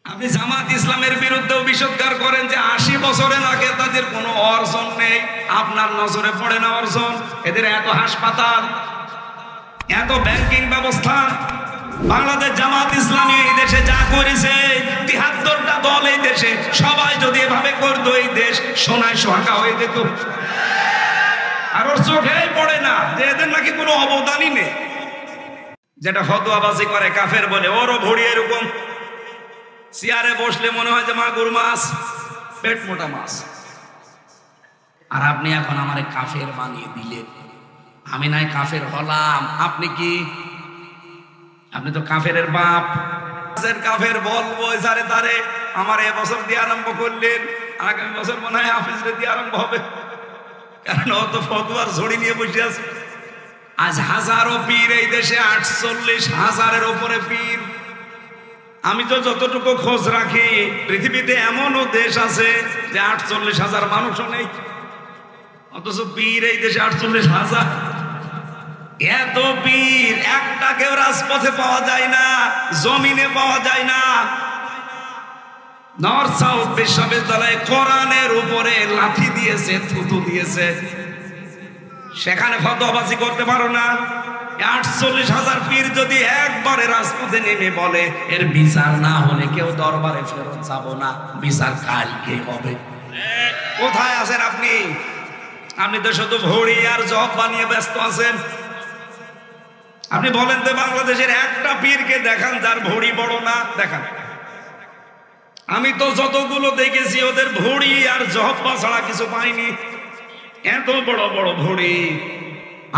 আপনি জামাত ইসলামের বিরুদ্ধে অভিযোগকার করেন যে 80 বছরের আগে তাদের কোনো অর্জন নেই, আপনার নজরে পড়ে না অর্জন? এদের এত হাসপাতাল, এত ব্যাংকিং ব্যবস্থা, বাংলাদেশ জামাত ইসলামী এই দেশে যা করেছে, ৭৩টা দল এই দেশে, সবাই যদি এভাবে করতো এই দেশ সোনায় সোহাগা হয়ে যেত। আর ওর চোখেই পড়ে না যে এদের নাকি কোনো অবদানই নেই। যেটা ফতোয়াবাজি করে কাফের বলে, ওরও ভড়ি এরকম, চেয়ারে বসলে মনে হয় যে মাগুর মাছ, পেট মোটা মাছ। আর আপনি এখন আমারে কাফের বানিয়ে দিলেন। আমি নাই কাফের হলাম, আপনি কি? আপনি তো কাফের বাপ। কাফের বলবো সারে তারে আমার এবছর দিয়ে আরম্ভ করলেন, আগামী বছর মনে হয় হাফিজরে দিয়ে আরম্ভ হবে, কারণ অত ফতোয়ার ঝড়ি নিয়ে বসে আছে। আজ হাজারো পীর এই দেশে, ৪৮,০০০-এর উপরে পীর। আমি তো যতটুকু খোঁজ রাখি, পৃথিবীতে এমনও দেশ আছে যে ৪৮,০০০ মানুষও নেই, অথচ পীর এই দেশে ৪৮,০০০। এত পীর, একটা কেউ রাজপথে পাওয়া যায় না, জমিনে পাওয়া যায় না। নর্থ সাউথ বিশ্ববিদ্যালয়ে কোরআনের উপরে লাঠি দিয়েছে, থুতু দিয়েছে, সেখানে ফতোয়াবাজি করতে পারো না? ৪৮,০০০ পীর যদি একবারে রাজপথে নেমে বলে এর বিচার না হলে কেউ দরবারে ফেরত যাব না, বিচার কালকে হবে। কোথায় আছেন আপনি? আপনি তো শুধু ভড়ি আর জব বানিয়ে ব্যস্ত আছেন। আপনি বলেন তো বাংলাদেশের একটা পীরকে দেখান যার ভড়ি বড় না, দেখান। আমি তো যতগুলো দেখেছি ওদের ভড়ি আর জহব্বা ছাড়া কিছু পাইনি। এত বড় বড় ভড়ি।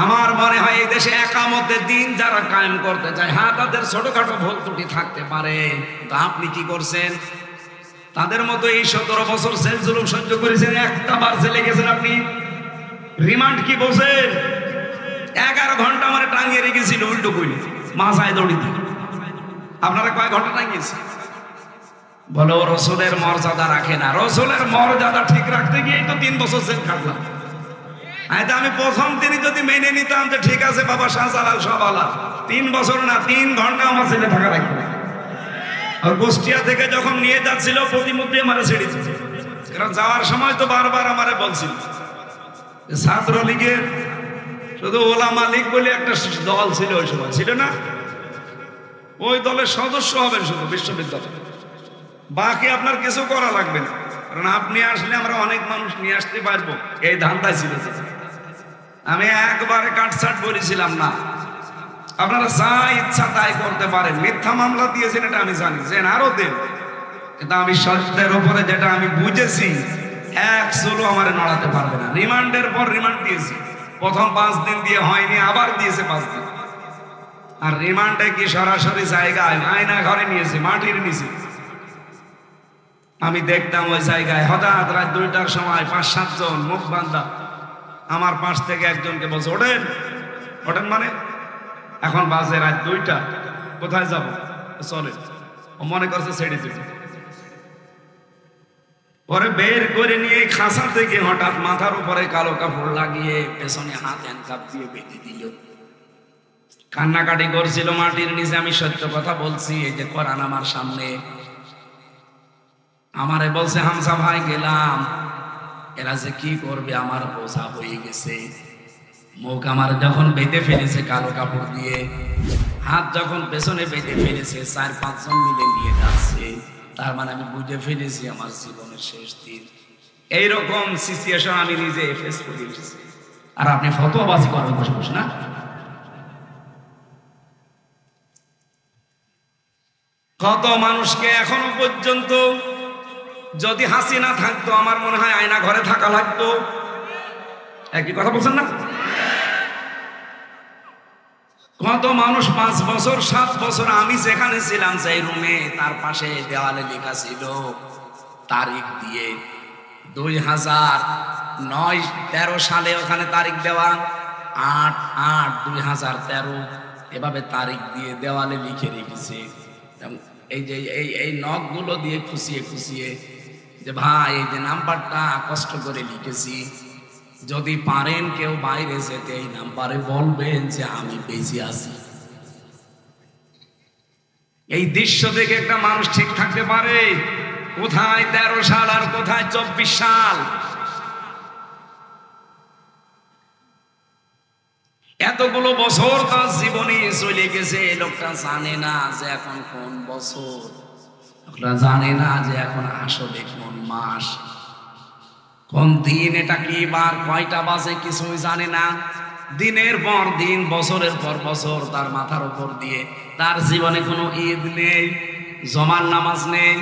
আমার মনে হয় এই দেশে একামতের দিন যারা কায়েম করতে চায়, হ্যাঁ তাদের ছোটখাটো ভুল ত্রুটি থাকতে পারে, তা আপনি কি করছেন? তাদের মতো এই ১৭ বছর জেল জুলুম সহ্য করেছেন, একটা বার জেলে গেছেন আপনি? রিমান্ড কি বলছেন? 11 ঘন্টা আমার টাঙিয়ে রেখেছিল উল্টো কইলে, মাথায় দড়ি দিয়ে। আপনারা কয় ঘন্টা টাঙিয়েছেন? বলো রসুলের মর্যাদা রাখে না। রসুলের মর্যাদা ঠিক রাখতে গিয়েই তো 3 বছর জেল খাটলাম। আমি প্রথম দিনই যদি মেনে নিতাম যে ঠিক আছে বাবা শাহজালাল সব আলাদা, 3 বছর না 3 ঘন্টা আমার ছেলে থাকা রাখবে। আর কুষ্টিয়া থেকে যখন নিয়ে যাচ্ছিল প্রতিমধ্যে আমার ছেড়ে দিচ্ছে, কারণ যাওয়ার সময় তো বারবার আমারে বলছিল ছাত্রলীগের শুধু ওলামা লীগ বলে একটা দল ছিল, ওই সময় ছিল না, ওই দলের সদস্য হবেন শুধু বিশ্ববিদ্যালয়, বাকি আপনার কিছু করা লাগবে না, কারণ আপনি আসলে আমরা অনেক মানুষ নিয়ে আসতে পারবো। এই ধান্দায় ছিল। আমি একবারে কাটছাট বলেছিলাম না, আপনারা যা ইচ্ছা তাই করতে পারেন। মিথ্যা মামলা দিয়েছেন এটা আমি জানি, যে আরো দেন, কিন্তু আমি সত্যের উপরে যেটা আমি বুঝেছি, এক চুলো আমার নড়াতে পারবে না। রিমান্ডের পর রিমান্ড দিয়েছি, প্রথম 5 দিন দিয়ে হয়নি, আবার দিয়েছে 5 দিন। আর রিমান্ডে কি সরাসরি জায়গায় আয়না ঘরে নিয়েছে, মাটির নিচে। আমি দেখতাম ওই জায়গায় হঠাৎ রাত 2টার সময় 5-7 জন মুখ বান্ধা আমার পাশ থেকে একজনকে বলছে ওঠেন। ওঠেন মানে এখন বাজে রাত 2টা, কোথায় যাব? চলে। ও মনে করছে ছেড়ে দিবে। পরে বের করে নিয়ে খাসা থেকে হঠাৎ মাথার উপরে কালো কাপড় লাগিয়ে পেছনে হাত হ্যান্ডকাপ দিয়ে বেঁধে দিল। কান্নাকাটি করছিল মাটির নিচে। আমি সত্য কথা বলছি, এই যে কোরআন আমার সামনে। আমারে বলছে হামসা ভাই গেলাম, এরা যে কি করবে আমার বোঝা হয়ে গেছে। মুখ আমার যখন বেঁধে ফেলেছে কালো কাপড় দিয়ে, হাত যখন পেছনে বেঁধে ফেলেছে, 4-5 জন মিলে নিয়ে যাচ্ছে, তার মানে আমি বুঝে ফেলেছি আমার জীবনের শেষ দিন। এইরকম সিচুয়েশন আমি নিজে ফেস করে এসেছি। আর আপনি ফতোয়াবাজি করেন বসে বসে না? কত মানুষকে এখনো পর্যন্ত, যদি হাসিনা থাকতো আমার মনে হয় আয়না ঘরে থাকা লাগতো। একই কথা বলছেন না? কত মানুষ 5 বছর 7 বছর আমি যেখানে ছিলাম সেই রুমে, তার পাশে দেওয়ালে লেখা ছিল তারিখ দিয়ে 2009-13 সালে ওখানে তারিখ দেওয়া, 8-8-2013 এভাবে তারিখ দিয়ে দেওয়ালে লিখে রেখেছে। এই যে এই নখগুলো দিয়ে খুশিয়ে খুশিয়ে যে ভাই এই যে নাম্বারটা কষ্ট করে লিখেছি, যদি পারেন কেউ বাইরে যেতে এই নাম্বারে বলবেন যে আমি বেঁচে আছি। এই দৃশ্য দেখে একটা মানুষ ঠিক থাকতে পারে? কোথায় 13 সাল আর কোথায় 24 সাল? এতগুলো বছর তার জীবনে চলে গেছে, লোকটা জানে না যে এখন কোন বছর, লোকটা জানে না যে এখন আসলে কোন মাস, কোন দিন, এটা কি বার, কয়টা বাজে, কিছুই জানে না। দিনের পর দিন, বছরের পর বছর তার মাথার উপর দিয়ে, তার জীবনে কোনো ঈদ নেই, জমার নামাজ নেই।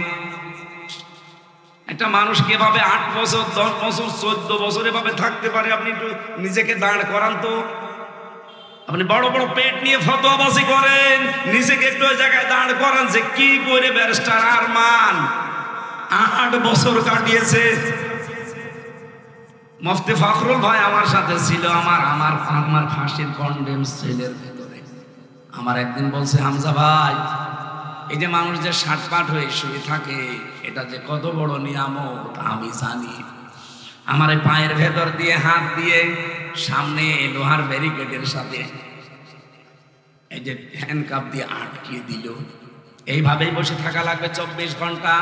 একটা মানুষ কিভাবে 8 বছর 10 বছর 14 বছর এভাবে থাকতে পারে? আপনি একটু নিজেকে দাঁড় করান তো। আপনি বড় বড় পেট নিয়ে ফতোয়াবাজি করেন, নিজেকে একটু ওই জায়গায় দাঁড় করান যে কি করে ব্যারিস্টার আরমান 8 বছর কাটিয়েছে। মুফতি ফখরুল ভাই আমার সাথে ছিল, আমার ফাঁসির কন্ডেম সেলের ভেতরে। আমার একদিন বলছে, হামজা ভাই, এই যে মানুষ যে শাটপাট হয়ে শুয়ে থাকে, এটা যে কত বড় নিয়ামত আমি জানি। আমার এই পায়ের ভেতর দিয়ে হাত দিয়ে সামনে লোহার ব্যারিকেডের সাথে এই যে হ্যান্ডকাপ দিয়ে আটকিয়ে দিল। এইভাবেই বসে থাকা লাগবে 24 ঘন্টা,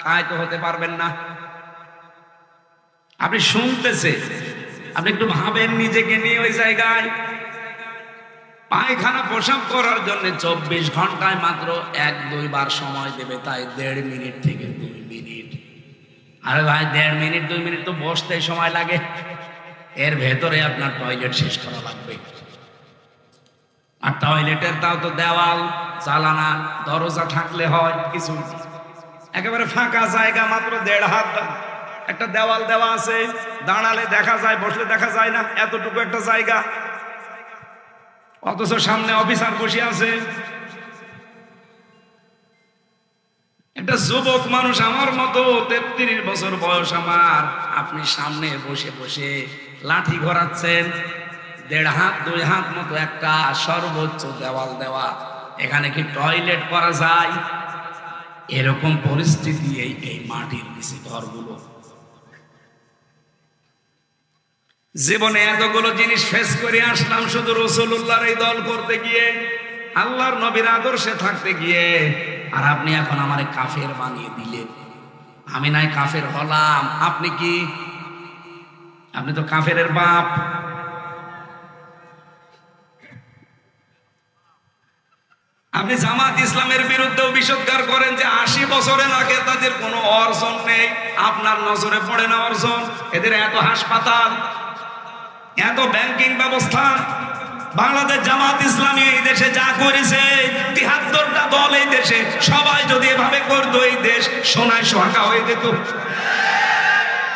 কায় তো হতে পারবেন না। আপনি শুনতেছে, আপনি একটু ভাবেন নিজেকে নিয়ে ওই জায়গায়। পায়খানা প্রসাব করার জন্য 24 ঘন্টায় মাত্র 1-2 বার সময় দেবে, তাই 1.5 মিনিট থেকে 2 মিনিট। আরে ভাই, 1.5 মিনিট 2 মিনিট তো বসতে সময় লাগে, এর ভেতরে আপনার টয়লেট শেষ করা লাগবে। আর টয়লেটের তাও তো দেওয়াল, জানালা, দরজা থাকলে হয় কিছু, একেবারে ফাঁকা জায়গা, মাত্র 1.5 হাত একটা দেওয়াল দেওয়া আছে, দাঁড়ালে দেখা যায়, বসলে দেখা যায় না, এতটুকু একটা জায়গা। অথচ সামনে অফিসার বসে আছে। একটা যুবক মানুষ আমার মতো, 33 বছর বয়স আমার, আপনি সামনে বসে বসে লাঠি ঘোরাচ্ছেন, 1.5 হাত 2 হাত মতো একটা সর্বোচ্চ দেওয়াল দেওয়া, এখানে কি টয়লেট করা যায়? এরকম পরিস্থিতি এই মাটির নিচে ঘরগুলো। জীবনে এতগুলো জিনিস ফেস করে আসলাম শুধু রাসূলুল্লাহর এই দল করতে গিয়ে, আল্লাহর নবীর আদর্শে থাকতে গিয়ে। আর আপনি এখন আমারে কাফের বানিয়ে দিলেন। আমি নাই কাফের হলাম, আপনি কি? আপনি তো কাফেরের বাপ। আপনি জামাত ইসলামের বিরুদ্ধেও বিষোদ্গার করেন যে 80 বছরের আগে তাদের কোনো অর্জন নেই। আপনার নজরে পড়ে না অর্জন? এদের এত হাসপাতাল, এত ব্যাংকিং ব্যবস্থা। বাংলাদেশ জামাত ইসলামী এই দেশে যা করেছে, 73টা দল এই দেশে, সবাই যদি এভাবে করতো, এই দেশ সোনায় সোহাগা হয়ে যেত।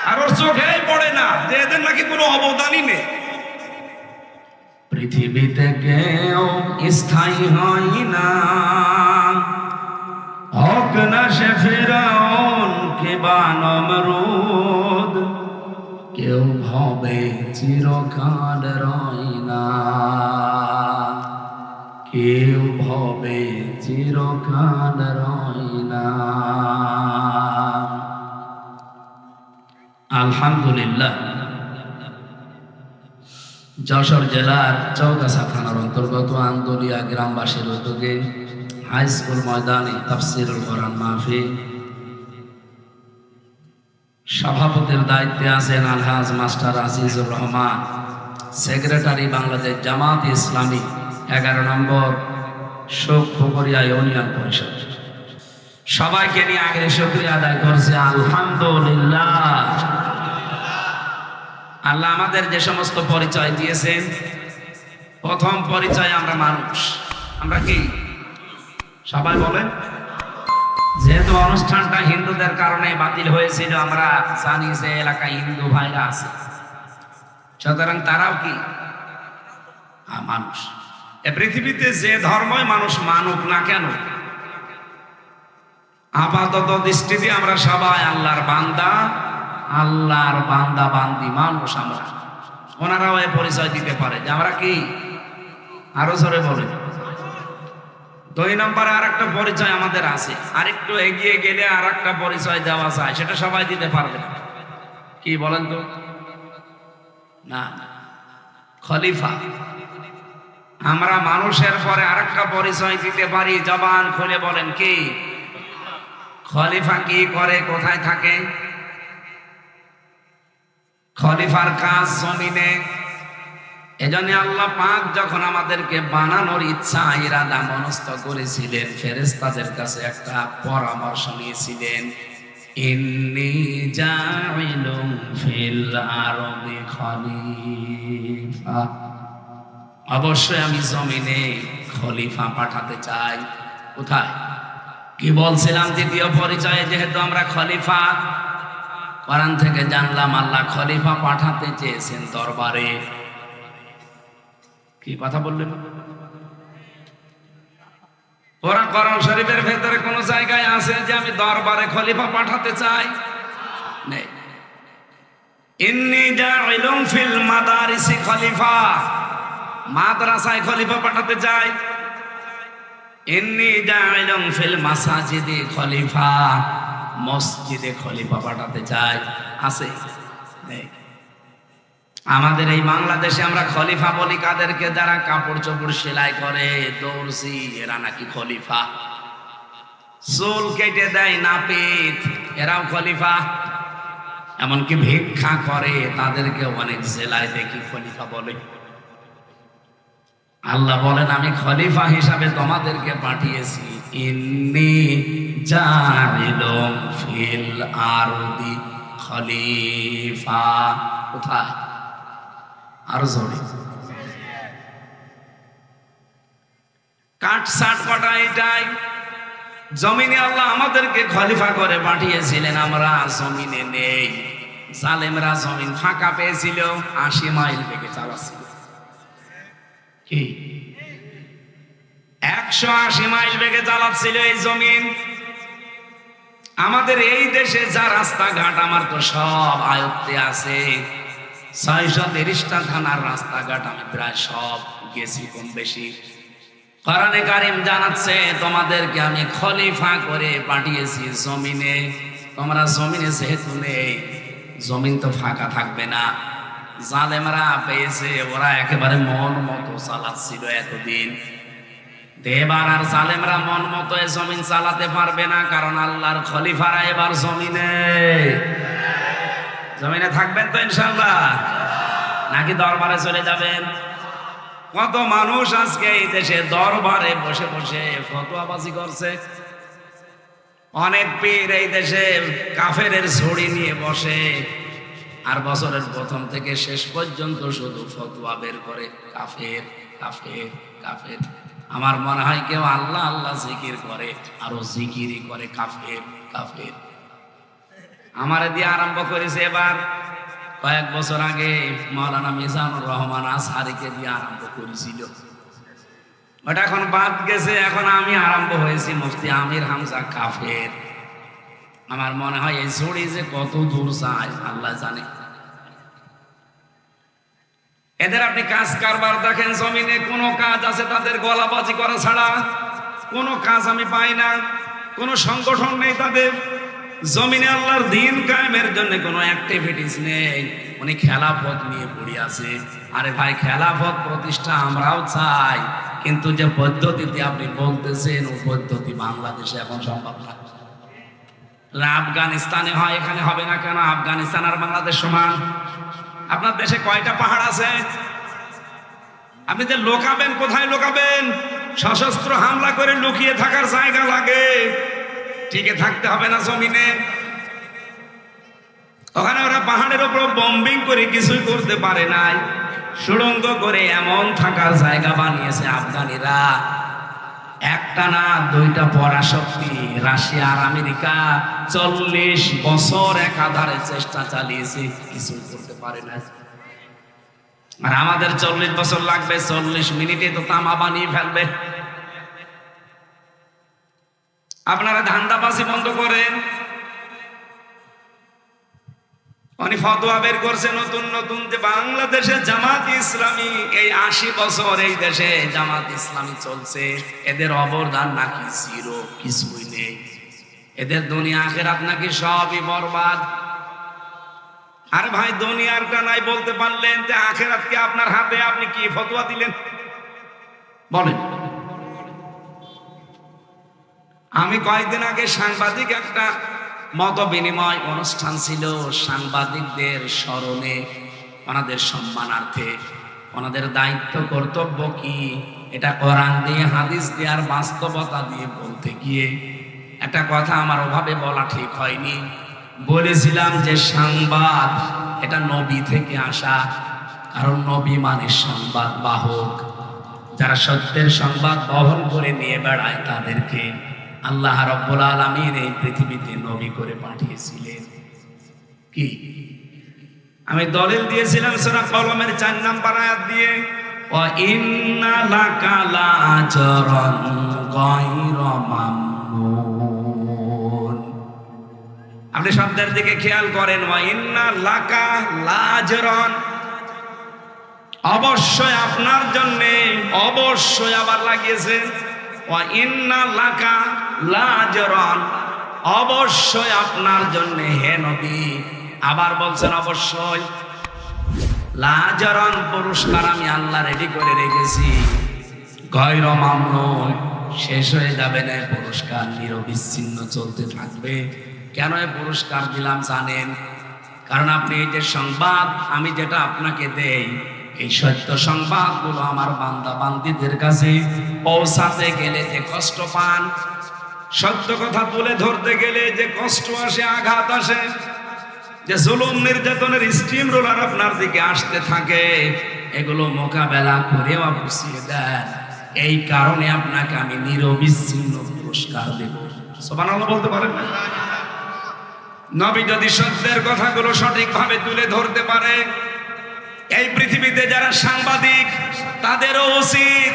আর ওর চোখেই পড়ে না যে এদের নাকি কোনো অবদানই নেই। পৃথিবীতে কেউ স্থায়ী হয় না, হোক না সে ফিরআউন কিংবা নমরুদ, কেউ হবে চিরকাল রয় না, কেউ হবে চিরকাল রয় না। আলহামদুলিল্লাহ, যশোর জেলার চৌগাছা থানার অন্তর্গত আন্দোলিয়া গ্রামবাসীর উদ্যোগে হাই স্কুল ময়দানে তাফসিরুল কোরআন মাহফিল। সভাপতির দায়িত্বে আছেন আলহাজ মাস্টার আজিজুর রহমান, সেক্রেটারি বাংলাদেশ জামাত ইসলামী 11 নম্বর শোকপুকুরিয়া ইউনিয়ন পরিষদ। সবাইকে নিয়ে আগে শুকরিয়া আদায় করছে আলহামদুলিল্লাহ। আল্লাহ আমাদের যে সমস্ত পরিচয় দিয়েছেন, প্রথম পরিচয় আমরা মানুষ। আমরা কি? সবাই বলেন। যেহেতু অনুষ্ঠানটা হিন্দুদের কারণে বাতিল হয়েছিল, আমরা জানি যে এলাকায় হিন্দু ভাইরা আছে, সুতরাং তারাও কি মানুষ। এ পৃথিবীতে যে ধর্মই মানুষ মানুক না কেন, আপাতত দৃষ্টিতে আমরা সবাই আল্লাহর বান্দা, আল্লাহর বান্দা বান্দি মানুষ আমরা। ওনারাও এ পরিচয় দিতে পারে যে আমরা কি। আরো জোরে বলেন। 2 নম্বরে আর একটা পরিচয় আমাদের আছে, আরেকটু এগিয়ে গেলে আর একটা পরিচয় দেওয়া যায়, সেটা সবাই দিতে পারবে। কি বলেন তো? না, খলিফা। আমরা মানুষের পরে আরেকটা পরিচয় দিতে পারি, জবান খুলে বলেন কি? খলিফা কি করে, কোথায় থাকে? খলিফার কাজ জমিনে। এজন্য আল্লাহ পাক যখন আমাদেরকে বানানোর ইচ্ছা ইরাদা মনস্থ করেছিলেন, ফেরেশতাদের কাছে একটা পরামর্শ নিয়েছিলেন, ইন্নী জাইলুম ফিল আরদি খলিফা, অবশ্যই আমি জমিনে খলিফা পাঠাতে চাই। কোথায়? কি বলছিলাম দ্বিতীয় পরিচয়ে, যেহেতু আমরা খলিফা, কোরআন থেকে জানলাম আল্লাহ খলিফা পাঠাতে চেয়েছেন দরবারে। কি কথা বললেন? ওরা কোরআন শরীফের ভেতরে কোন জায়গায় আছে যে আমি দরবারে খলিফা পাঠাতে চাই? নেই। ইন্নী জাইলুম ফিল মাদারিসি খলিফা, মাদ্রাসায় খলিফা পাঠাতে চাই। ইন্নী জাইলুম ফিল মাসাজিদি খলিফা, মসজিদে খলিফা পাঠাতে চাই। আছে? নেই। আমাদের এই বাংলাদেশে আমরা খলিফা বলি কাদেরকে? যারা কাপড় চোপড় সেলাই করে, দর্জি, এরা নাকি খলিফা। চুল কেটে দেয় নাপিত, এরাও খলিফা। এমনকি ভিক্ষা করে, তাদেরকে অনেক জেলায় দেখি খলিফা বলে। আল্লাহ বলেন আমি খলিফা হিসাবে তোমাদেরকে পাঠিয়েছি। ইন্নী জাইলুম ফিল আরদি খলিফা। কোথায়? আরো জোরে। কাঠ সাট কটা এটাই। জমিনে আল্লাহ আমাদেরকে খলিফা করে পাঠিয়েছিলেন, আমরা জমিনে নেই। জালেমরা জমিন ফাঁকা পেয়েছিল, 80 মাইল বেগে চালাচ্ছিল। কি 180 মাইল বেগে চালাচ্ছিল এই জমিন। আমাদের এই দেশে যা রাস্তাঘাট আমার তো সব আয়ত্তে আছে। 630টা থানার রাস্তাঘাট আমি প্রায় সব গেছি কম বেশি। কোরআনে কারীম জানাচ্ছে তোমাদেরকে আমি খলিফা করে পাঠিয়েছি জমিনে। তোমরা জমিনে যেহেতু নেই, জমিন তো ফাঁকা থাকবে না। জালেমরা পেয়েছে, ওরা একেবারে মন মতো চালাচ্ছিল এতদিন। এবার আর জালেমরা মন মতো জমিন চালাতে পারবে না, কারণ আল্লাহর খলিফারা এবার জমিনে থাকবেন তো ইনশাআল্লাহ, নাকি দরবারে চলে যাবেন? কত মানুষ আজকে এই দেশে দরবারে বসে বসে ফতোয়াবাজি করছে। অনেক পীর এই দেশে কাফেরের ঝুড়ি নিয়ে বসে, আর বছরের প্রথম থেকে শেষ পর্যন্ত শুধু ফতোয়া বের করে কাফের কাফের কাফের। আমার মনে হয় কেউ আল্লাহ আল্লাহ জিকির করে, আরো জিকিরই করে কাফের কাফের। আমারে দিয়ে আরম্ভ করেছে এবার, কয়েক বছর আগে মাওলানা মিজানুর রহমান আজহারিকে দিয়ে আরম্ভ করেছিল। ওটা এখন বাদ গেছে, এখন আমি আরম্ভ হয়েছি মুফতি আমির হামজা কাফের। আমার মনে হয় এই ছড়ি যে কত দূর যায় আল্লাহ জানে। এদের আপনি কাজ কারবার দেখেন, জমিনে কোন কাজ আছে তাদের গলাবাজি করা ছাড়া? কোন কাজ আমি পাই না, কোন সংগঠন নেই তাদের। জমিনে আল্লাহর দ্বীন কায়েমের জন্য কোনো অ্যাক্টিভিটিস নেই। উনি খেলাফত নিয়ে পড়ে আছে। আরে ভাই, খেলাফত প্রতিষ্ঠা আমরাও চাই, কিন্তু যে পদ্ধতিতে আপনি বলতেছেন ও পদ্ধতি বাংলাদেশে এখন সম্ভব না। আফগানিস্তানে হয়, এখানে হবে না কেন? আফগানিস্তান আর বাংলাদেশ সমান। আপনার দেশে কয়টা পাহাড় আছে? আপনি যে লোকাবেন, কোথায় লোকাবেন? সশস্ত্র হামলা করে লুকিয়ে থাকার জায়গা লাগে, টিকে থাকতে হবে না জমিনে। ওখানে ওরা পাহাড়ের উপর বম্বিং করে কিছুই করতে পারে নাই, সুড়ঙ্গ করে এমন থাকার জায়গা বানিয়েছে আফগানিরা। একটা না দুইটা পরাশক্তি, রাশিয়া আর আমেরিকা 40 বছর একাধারে চেষ্টা চালিয়েছে, কিছুই করতে পারে না। আর আমাদের 40 বছর লাগবে, 40 মিনিটে তো তামা বানিয়ে ফেলবে। আপনারা ধান্দাবাজি বন্ধ করেন। উনি ফতোয়া বের করছে নতুন নতুন যে বাংলাদেশে জামাত ইসলামী, এই 80 বছর এই দেশে জামাত ইসলামী চলছে, এদের অবদান নাকি জিরো, কিছুই নেই। এদের দুনিয়া আখিরাত নাকি সবই বরবাদ। আর ভাই, দুনিয়ারটা নাই বলতে পারলেন যে আখিরাত কি আপনার হাতে? আপনি কি ফতোয়া দিলেন? বলেন। আমি কয়েকদিন আগে সাংবাদিক একটা মত বিনিময় অনুষ্ঠান ছিল, সাংবাদিকদের স্মরণে, ওনাদের সম্মানার্থে, ওনাদের দায়িত্ব কর্তব্য কি এটা কোরআন দিয়ে হাদিস দিয়ে আর বাস্তবতা দিয়ে বলতে গিয়ে একটা কথা আমার ওভাবে বলা ঠিক হয়নি। বলেছিলাম যে সংবাদ এটা নবী থেকে আসা, কারণ নবী মানে সংবাদ বাহক। যারা সত্যের সংবাদ বহন করে নিয়ে বেড়ায় তাদেরকে আল্লাহ রাব্বুল আলামিন এই পৃথিবীতে নবী করে পাঠিয়েছিলেন। কি আমি দলিল দিয়েছিলাম সূরা কলমের 4 নম্বর আয়াত দিয়ে, ওয়া ইন্না লাকা লাআজরান গায়রা মামনুন। আপনি শব্দের দিকে খেয়াল করেন, ওয়া ইন্না লাকা লাআজরান, অবশ্যই আপনার জন্য, অবশ্যই আবার লাগিয়েছে ওয়া ইন্না লাকা লাআজরান, অবশ্যই আপনার জন্য হে নবী। আবার বলছেন অবশ্যই লাআজরান, পুরস্কার আমি আল্লাহ রেডি করে রেখেছি। গায়রা মামনুন, শেষ হয়ে যাবে না, পুরস্কার নিরবিচ্ছিন্ন চলতে থাকবে। কেন এই পুরস্কার দিলাম জানেন? কারণ আপনি এই যে সংবাদ আমি যেটা আপনাকে দেই, এই সত্য সংবাদগুলো আমার বান্দা বান্দীদের কাছে পৌঁছাতে গেলে যে কষ্ট পান, সত্য কথা তুলে ধরতে গেলে যে কষ্ট আসে, আঘাত আসে, যে জুলুম নির্যাতনের স্টিম রোলার আপনার দিকে আসতে থাকে, এগুলো মোকাবেলা করেও বুঝিয়ে দেন। এই কারণে আপনাকে আমি নিরবিচ্ছিন্ন পুরস্কার দেব। সুবহানাল্লাহ বলতে পারেন না? নবী যদি সত্যের কথাগুলো সঠিকভাবে তুলে ধরতে পারে, এই পৃথিবীতে যারা সাংবাদিক তাদেরও উচিত,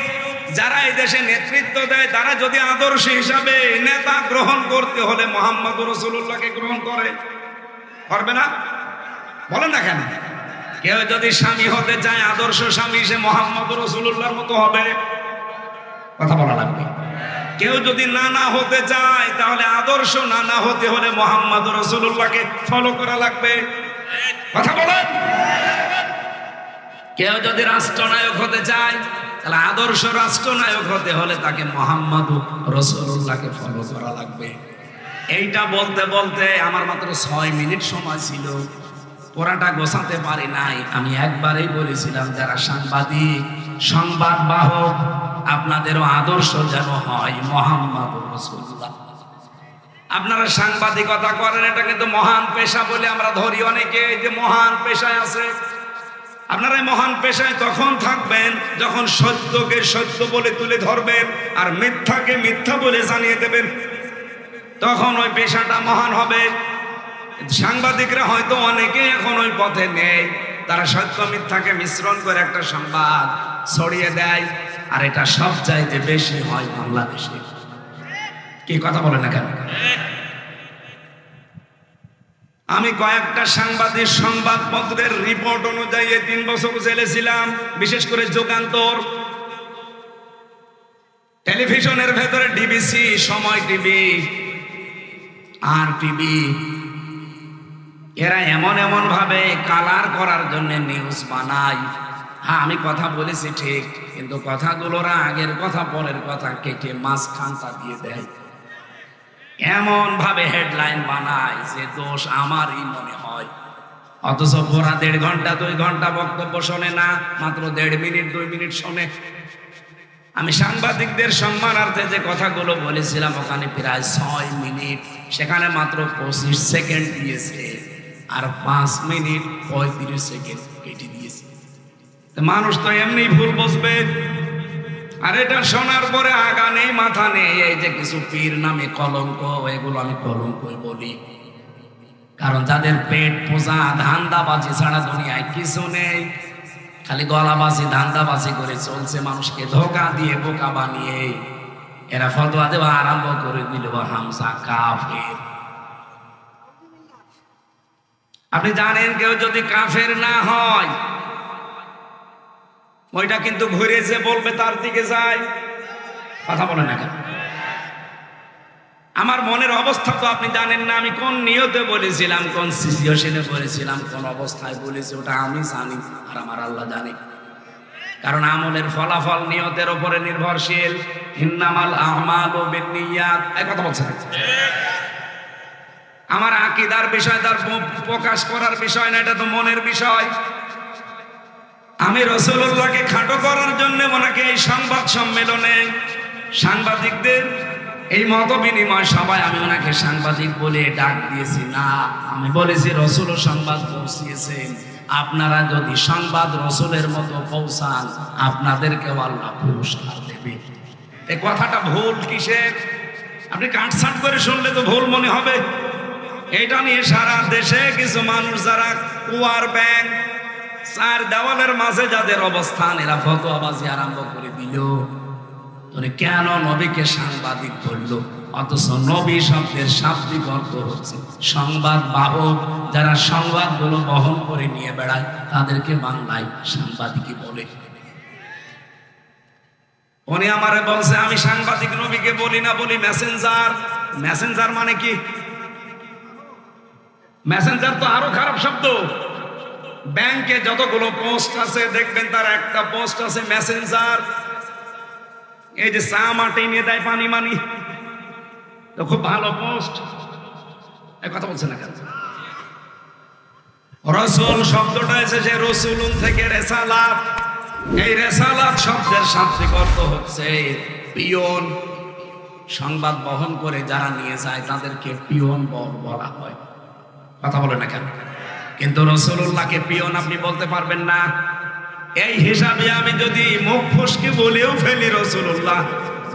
যারা এই দেশে নেতৃত্ব দেয় তারা যদি আদর্শ হিসাবে নেতা গ্রহণ করতে হলে মুহাম্মদ রাসূলুল্লাহকে গ্রহণ করবে না? বলেন না কেন? কেউ যদি স্বামী হতে চায়, আদর্শ স্বামী, সে মুহাম্মদ রাসূলুল্লাহর মতো হবে। কথা বলা লাগবে। কেউ যদি নানা হতে চায়, তাহলে আদর্শ নানা হতে হলে মুহাম্মদ রাসূলুল্লাহকে ফলো করা লাগবে। কথা বলেন। কেউ যদি রাষ্ট্রনায়ক হতে চায়, তাহলে আদর্শ রাষ্ট্রনায়ক হতে হলে তাকে মুহাম্মদ রাসূলুল্লাহকে ফলো করা লাগবে। এইটা বলতে বলতে আমার মাত্র 6 মিনিট সময় ছিল, পুরাটা গোছাতে পারি নাই। আমি একবারেই বলেছিলাম, যারা সাংবাদিক, সংবাদ বাহক, আপনাদেরও আদর্শ যেন হয় মুহাম্মদ রাসূলুল্লাহ। আপনারা সাংবাদিকতা করেন, এটা কিন্তু মহান পেশা বলে আমরা ধরি অনেকে, যে মহান পেশায় আছে। আপনারা মহান পেশায় তখন থাকবেন যখন সত্যকে সত্য বলে তুলে ধরবেন আর মিথ্যাকে মিথ্যা বলে জানিয়ে দেবেন, তখন ওই পেশাটা মহান হবে। সাংবাদিকরা হয়তো অনেকে এখন ওই পথে নেই, তারা সত্য মিথ্যাকে মিশ্রণ করে একটা সংবাদ ছড়িয়ে দেয়, আর এটা সব চাইতে বেশি হয় বাংলাদেশে। কি কথা বলেন না কেন? আমি কয়েকটা সাংবাদিক সংবাদপত্রের রিপোর্ট অনুযায়ী 3 বছর জেলে ছিলাম, বিশেষ করে যুগান্তর, টেলিভিশনের ভেতরে ডিবিসি, সময় টিভি, আর টিভি, এরা এমন এমন ভাবে কালার করার জন্য নিউজ বানায়। হ্যাঁ, আমি কথা বলেছি ঠিক, কিন্তু কথাগুলোরা আগের কথা পরের কথা কেটে মাঝখানটা দিয়ে দেয়। এমন ভাবে হেডলাইন বানায় যে দোষ আমারই মনে হয়, অথচ পুরা 1.5 ঘন্টা 2 ঘন্টা বক্তব্য শোনে না, মাত্র 1.5 মিনিট 2 মিনিট শোনে। আমি সাংবাদিকদের সম্মানার্থে যে কথাগুলো বলেছিলাম, ওখানে প্রায় 6 মিনিট, সেখানে মাত্র 25 সেকেন্ড দিয়েছে, আর 5 মিনিট 35 সেকেন্ড কেটে দিয়েছে। মানুষ তো এমনি ভুল বুঝবে। আর এটা শোনার পরে আগা নেই মাথা নেই, এই যে কিছু পীর নামে কলঙ্ক, এগুলো আমি কলঙ্কই বলি। কারণ যাদের পেট পূজা ধান্দাবাজি ছাড়া দুনিয়ায় কিছু নেই, খালি গলাবাজি ধান্দাবাজি করে চলছে, মানুষকে ধোকা দিয়ে বোকা বানিয়ে এরা ফতোয়া দেওয়া আরম্ভ করে দিল, হামজা কাফের। আপনি জানেন, কেউ যদি কাফের না হয়, ওইটা কিন্তু ঘুরে যে বলবে তার দিকে যায়। কথা বলে না কেন? আমার মনের অবস্থা তো আপনি জানেন না, আমি কোন নিয়তে বলেছিলাম, কোন সিচুয়েশনে বলেছিলাম, কোন অবস্থায় বলেছি, ওটা আমি জানি আর আমার আল্লাহ জানে। কারণ আমলের ফলাফল নিয়তের উপরে নির্ভরশীল। ইন্নামাল আমালু বিন্নিয়াত, এই কথা বলছেন। আমার আকীদার বিষয় তার প্রকাশ করার বিষয় না, এটা তো মনের বিষয়। আমি রাসূলুল্লাহকে খাটো করার জন্য ওনাকে এই সংবাদ সম্মেলনে সাংবাদিকদের এই মত বিনিময় সবাই আমি ওনাকে সাংবাদিক বলে ডাক দিয়েছি না, আমি বলেছি রাসূল সংবাদ পৌঁছিয়েছেন, আপনারা যদি সংবাদ রাসূলের মতো পৌঁছান আপনাদেরকে আল্লাহ পুরস্কার দেবে। এই কথাটা ভুল কিসের? আপনি কাটছাট করে শুনলে তো ভুল মনে হবে। এটা নিয়ে সারা দেশে কিছু মানুষ যারা কুয়ার ব্যাংক চার দেওয়ালের মাঝে যাদের অবস্থান, এরা ফতোয়াবাজি আরম্ভ করে দিল। কেন নবীকে সাংবাদিক বলল? অথচ নবী শব্দের শাব্দিক অর্থ হচ্ছে সংবাদ বাহক। যারা সংবাদগুলো বহন করে নিয়ে বেড়ায় তাদেরকে বাংলায় সাংবাদিকই বলে। উনি আমারে বলছে আমি সাংবাদিক নবীকে বলি না, বলি মেসেঞ্জার। মেসেঞ্জার মানে কি? মেসেঞ্জার তো আরো খারাপ শব্দ। ব্যাংকে যতগুলো পোস্ট আছে দেখবেন তার একটা পোস্ট আছে মেসেঞ্জার। এই যে চা মাটি নিয়ে দেয় পানি মানি, তো খুব ভালো পোস্ট। এই কথা বলছে না কেন? রাসূল শব্দটা এসেছে রাসূলুন থেকে রিসালাত। এই রিসালাত শব্দের শাব্দিক অর্থ হচ্ছে পিয়ন। সংবাদ বহন করে যারা নিয়ে যায় তাদেরকে পিয়ন বলা হয়। কথা বলে না কেন? কিন্তু রাসূলুল্লাহকে পিয়ন আপনি বলতে পারবেন না। এই হিসাবে আমি যদি মুখ ফসকে বলেও ফেলি রাসূলুল্লাহ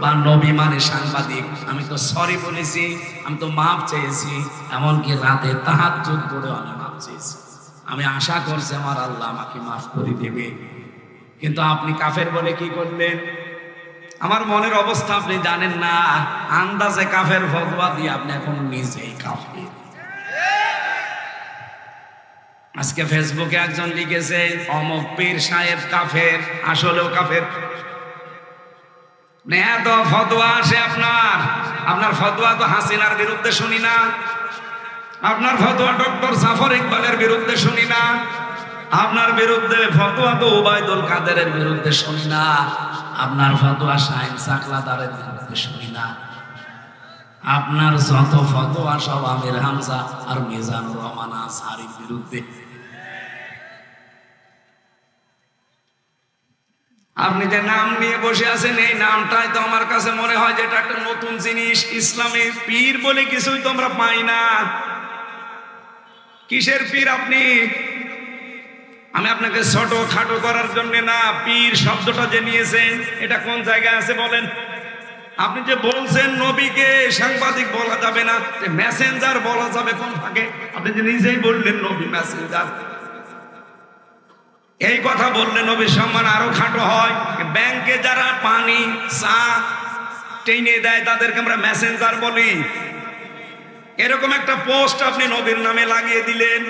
বা নবী মানে সাংবাদিক, আমি তো সরি বলেছি, আমি তো মাপ চেয়েছি, এমনকি রাতে তাহাজ্জুদ পড়েও আমি মাপ চেয়েছি। আমি আশা করছি আমার আল্লাহ আমাকে মাফ করে দেবে। কিন্তু আপনি কাফের বলে কি করলেন? আমার মনের অবস্থা আপনি জানেন না। আন্দাজে কাফের ফতোয়া দিয়ে আপনি এখন নিজেই কাফের। আজকে ফেসবুকে একজন লিখেছে অমুক পীর সাহেব কাফের, আসলেও কাফের। এত ফতোয়া আসে আপনার ফতোয়া তো হাসিনার বিরুদ্ধে শুনি না, আপনার ফতোয়া ডক্টর জাফর ইকবালের বিরুদ্ধে শুনি না, আপনার বিরুদ্ধে ফতোয়া তো ওবায়দুল কাদেরের বিরুদ্ধে শুনি না, আপনার ফতোয়া শাহিন সাকলাদারের বিরুদ্ধে শুনি না। আপনার যত ফতোয়া সব আমির হামজা আর মিজানুর রহমান আনসারীর বিরুদ্ধে। আপনি যে নাম নিয়ে বসে আছেন এই নামটাই তো আমার কাছে মনে হয় যে এটা একটা নতুন জিনিস। ইসলামে পীর বলে কিছুই তো আমরা পাই না। কিসের পীর আপনি? আমি আপনাকে ছোট খাটো করার জন্য না, পীর শব্দটা যে নিয়েছেন এটা কোন জায়গায় আছে বলেন? আপনি যে বলছেন নবীকে সাংবাদিক বলা যাবে না, মেসেঞ্জার বলা যাবে কোন ফাঁকে? আপনি যে নিজেই বললেন নবী মেসেঞ্জার। এই কথা বললে নবীর সম্মান আরো খাটো হয়। ব্যাংকে যারা পানি চা টেনে দেয় তাদেরকে আমরা মেসেঞ্জার বলি। এরকম একটা পোস্ট আপনি নবীর নামে লাগিয়ে দিলেন।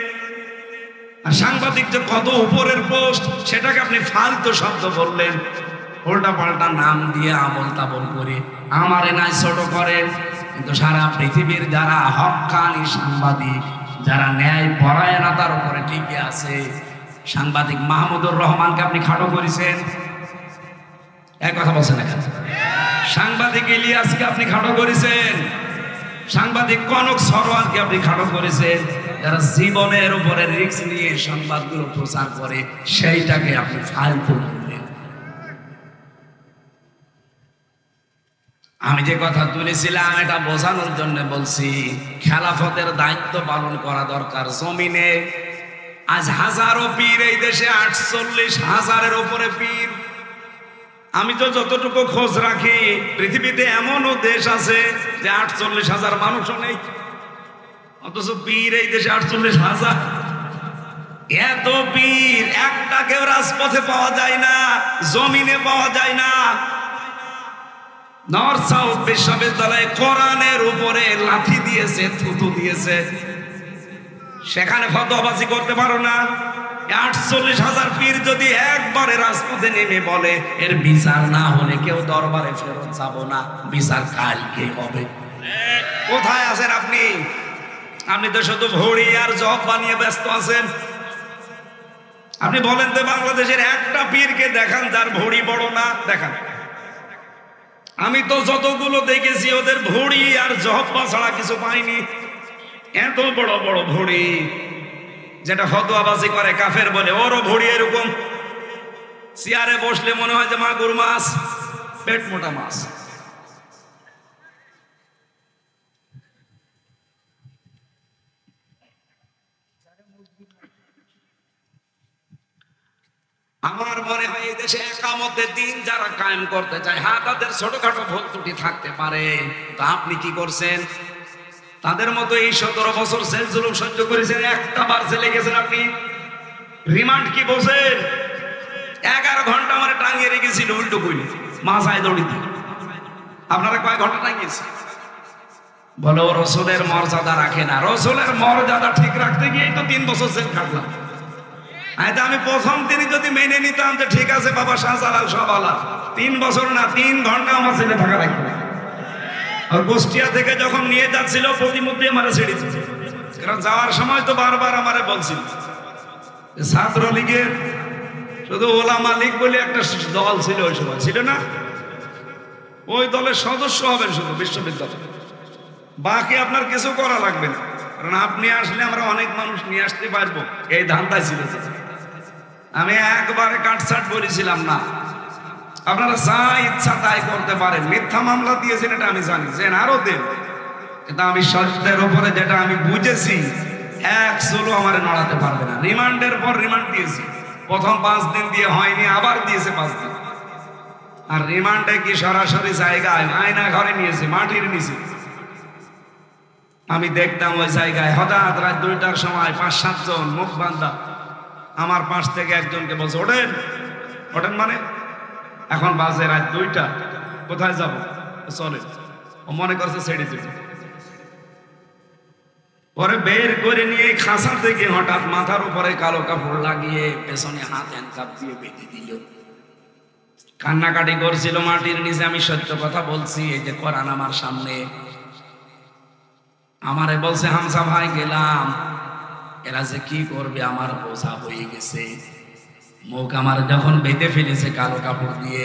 আর সাংবাদিক যে কত উপরের পোস্ট সেটাকে আপনি ফালতু শব্দ বললেন। উল্টা পাল্টা নাম দিয়ে আমল তাবল করে আমার নাই ছোট করেন। কিন্তু সারা পৃথিবীর যারা হক্কানি সাংবাদিক, যারা ন্যায় পরায়ণতার উপরে টিকে আছে, সাংবাদিক মাহমুদুর রহমানকে আপনি খাটো করেছেন। এক কথা বলছেন না? সাংবাদিক ইলিয়াসকে আপনি খাটো করেছেন। সাংবাদিক কনক সরোয়ারকে আপনি খাটো করেছেন। যারা জীবনের উপরে রিস্ক নিয়ে সংবাদগুলো প্রচার করে সেইটাকে আপনি ফালতু বললেন। আমি যে কথা তুলেছিলাম এটা বোঝানোর জন্য বলছি, খেলাফতের দায়িত্ব পালন করা দরকার জমিনে। আজ হাজারো পীর এই দেশে, 48,000-এর উপরে পীর। আমি তো যতটুকু খোঁজ রাখি পৃথিবীতে এমনও দেশ আছে যে 48,000 মানুষও নেই, অথচ পীর এই দেশে 48,000। এত পীর একটা কেউ রাজপথে পাওয়া যায় না, জমিনে পাওয়া যায় না। নর্থ সাউথ বিশ্ববিদ্যালয়ে কোরআনের উপরে লাঠি দিয়েছে, থুতু দিয়েছে, সেখানে ফতোয়াবাজি করতে পারো না। 48,000 পীর যদি একবারে রাজপথে নেমে বলে এর বিচার না হলে কেউ দরবারে ফেরত যাব না, বিচার কালকে হবে। কোথায় আছেন আপনি? আপনি তো শুধু ঘড়ি আর জব বানিয়ে ব্যস্ত আছেন। আপনি বলেন তো বাংলাদেশের একটা পীরকে দেখান যার ভড়ি বড় না, দেখান। আমি তো যতগুলো দেখেছি ওদের ভড়ি আর জহব্বা ছাড়া কিছু পাইনি। এত বড় বড় ভড়ি, যেটা ফতোয়াবাজি করে কাফের বলে, ওরও ভড়ি এরকম। চেয়ারে বসলে মনে হয় যে মাগুর মাছ, পেট মোটা মাছ। আমার মনে হয় এই দেশে একামতের দিন যারা কায়েম করতে চায়, হ্যাঁ তাদের ছোটখাটো ভুল ত্রুটি থাকতে পারে, তা আপনি কি করছেন? তাদের মতো এই 17 বছর জেল জুলুম সহ্য করেছেন, একটা বার জেলে গেছেন আপনি? রিমান্ড কি বলছেন? 11 ঘন্টা আমার টাঙিয়ে রেখেছিল উল্টো কইলে মাথায় দড়ি দিয়ে। আপনারা কয় ঘন্টা টাঙিয়েছেন? বলো রসুলের মর্যাদা রাখে না। রসুলের মর্যাদা ঠিক রাখতে গিয়ে তো 3 বছর জেল কাটলাম। আমি প্রথম দিনই যদি মেনে নিতাম যে ঠিক আছে বাবা শাহজালাল সব আলাদা, 3 বছর না 3 ঘন্টা আমার ছেলে থাকা লাগবে। আর কুষ্টিয়া থেকে যখন নিয়ে যাচ্ছিল প্রতিমধ্যে আমার ছেড়ে দিচ্ছে, কারণ যাওয়ার সময় তো বারবার আমারে বলছিল ছাত্রলীগের শুধু ওলামা লীগ বলে একটা দল ছিল, ওই সময় ছিল না, ওই দলের সদস্য হবেন শুধু বিশ্ববিদ্যালয়, বাকি আপনার কিছু করা লাগবে না, কারণ আপনি আসলে আমরা অনেক মানুষ নিয়ে আসতে পারবো, এই ধান্দায় ছিল। আমি একবারে কাটছাট বলেছিলাম না, আপনারা যা ইচ্ছা তাই করতে পারেন। মিথ্যা মামলা দিয়েছেন এটা আমি জানি, যে আরো দেন, কিন্তু আমি সত্যের উপরে যেটা আমি বুঝেছি, এক চুলো আমার নড়াতে পারবে না। রিমান্ডের পর রিমান্ড দিয়েছি, প্রথম 5 দিন দিয়ে হয়নি, আবার দিয়েছে 5 দিন। আর রিমান্ডে কি সরাসরি জায়গায় আয়না ঘরে নিয়েছে, মাটির নিচে। আমি দেখতাম ওই জায়গায় হঠাৎ রাত 2টার সময় 5-7 জন মুখ বান্ধা আমার পাশ থেকে একজনকে বলছে ওঠেন ওঠেন, মানে এখন বাজে রাত 2টা, কোথায় যাব? চলে। ও মনে করছে ছেড়ে দিবে, পরে বের করে নিয়ে খাসা থেকে হঠাৎ মাথার উপরে কালো কাপড় লাগিয়ে পেছনে হাত হ্যান্ডকাপ দিয়ে বেঁধে দিল। কান্নাকাটি করছিল মাটির নিচে। আমি সত্য কথা বলছি, এই যে কোরআন আমার সামনে। আমারে বলছে হামসা ভাই গেলাম, এরা যে কি করবে আমার বোঝা হয়ে গেছে। মুখ আমার যখন বেঁধে ফেলেছে কালো কাপড় দিয়ে,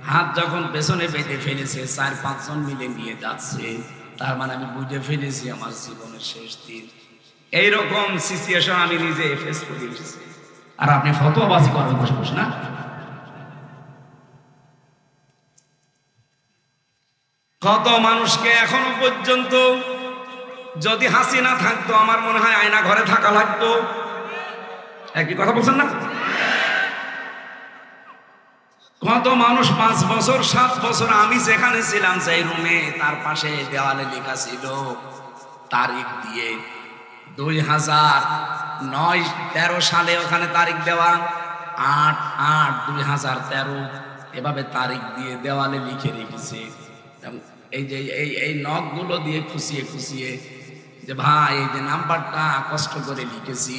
হাত যখন পেছনে বেঁধে ফেলেছে, 4-5 জন মিলে নিয়ে যাচ্ছে, তার মানে আমি বুঝে ফেলেছি আমার জীবনের শেষ দিন। এইরকম সিচুয়েশন আমি নিজে ফেস করে এসেছি। আর আপনি ফতোয়াবাজি করেন বসে বসে না? কত মানুষকে এখনো পর্যন্ত, যদি হাসিনা থাকতো আমার মনে হয় আয়না ঘরে থাকা লাগতো। একই কথা বলছেন না? কত মানুষ 5 বছর 7 বছর আমি যেখানে ছিলাম সেই রুমে, তার পাশে দেওয়ালে লেখা ছিল তারিখ দিয়ে 2009-13 সালে ওখানে তারিখ দেওয়া, 8-8-2013 এভাবে তারিখ দিয়ে দেওয়ালে লিখে রেখেছে। এই যে এই নখগুলো দিয়ে খুশিয়ে খুশিয়ে যে ভাই এই যে নাম্বারটা কষ্ট করে লিখেছি,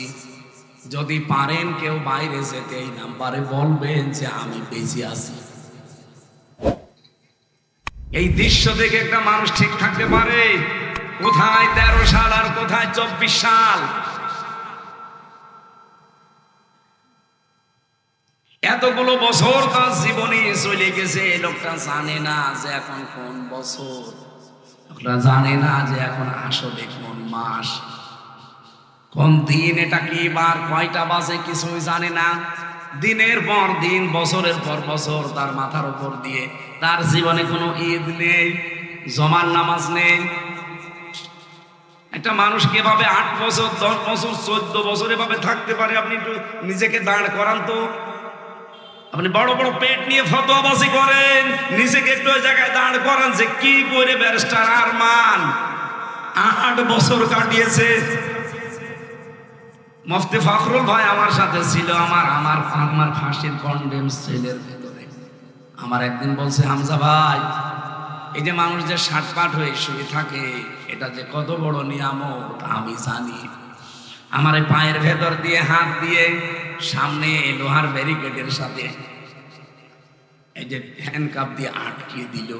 যদি পারেন কেউ বাইরে যেতে এই নাম্বারে বলবেন যে আমি বেঁচে আছি। এই দৃশ্য দেখে একটা মানুষ ঠিক থাকতে পারে? কোথায় 13 সাল আর কোথায় 24 সাল? এতগুলো বছর তার জীবনে চলে গেছে, লোকটা জানে না যে এখন কোন বছর, লোকটা জানে না যে এখন আসলে কোন মাস, কোন দিন, এটা কি বার, কয়টা বাজে, কিছুই জানে না। দিনের পর দিন, বছরের পর বছর তার মাথার উপর দিয়ে, তার জীবনে কোনো ঈদ নেই, জমার নামাজ নেই। একটা মানুষ কিভাবে 8 বছর 10 বছর 14 বছর এভাবে থাকতে পারে? আপনি একটু নিজেকে দাঁড় করান তো। আপনি বড় বড় পেট নিয়ে ফতোয়াবাজি করেন, নিজেকে একটু ওই জায়গায় দাঁড় করান যে কি করে ব্যারিস্টার আরমান 8 বছর কাটিয়েছে। মুফতি ফখরুল ভাই আমার সাথে ছিল, আমার ফাঁসির কন্ডেম সেলের ভেতরে। আমার একদিন বলছে, হামজা ভাই এই যে মানুষ যে শাটপাট হয়ে শুয়ে থাকে, এটা যে কত বড় নিয়ামত আমি জানি। আমার এই পায়ের ভেতর দিয়ে হাত দিয়ে সামনে লোহার ব্যারিকেডের সাথে এই যে হ্যান্ডকাপ দিয়ে আটকিয়ে দিল।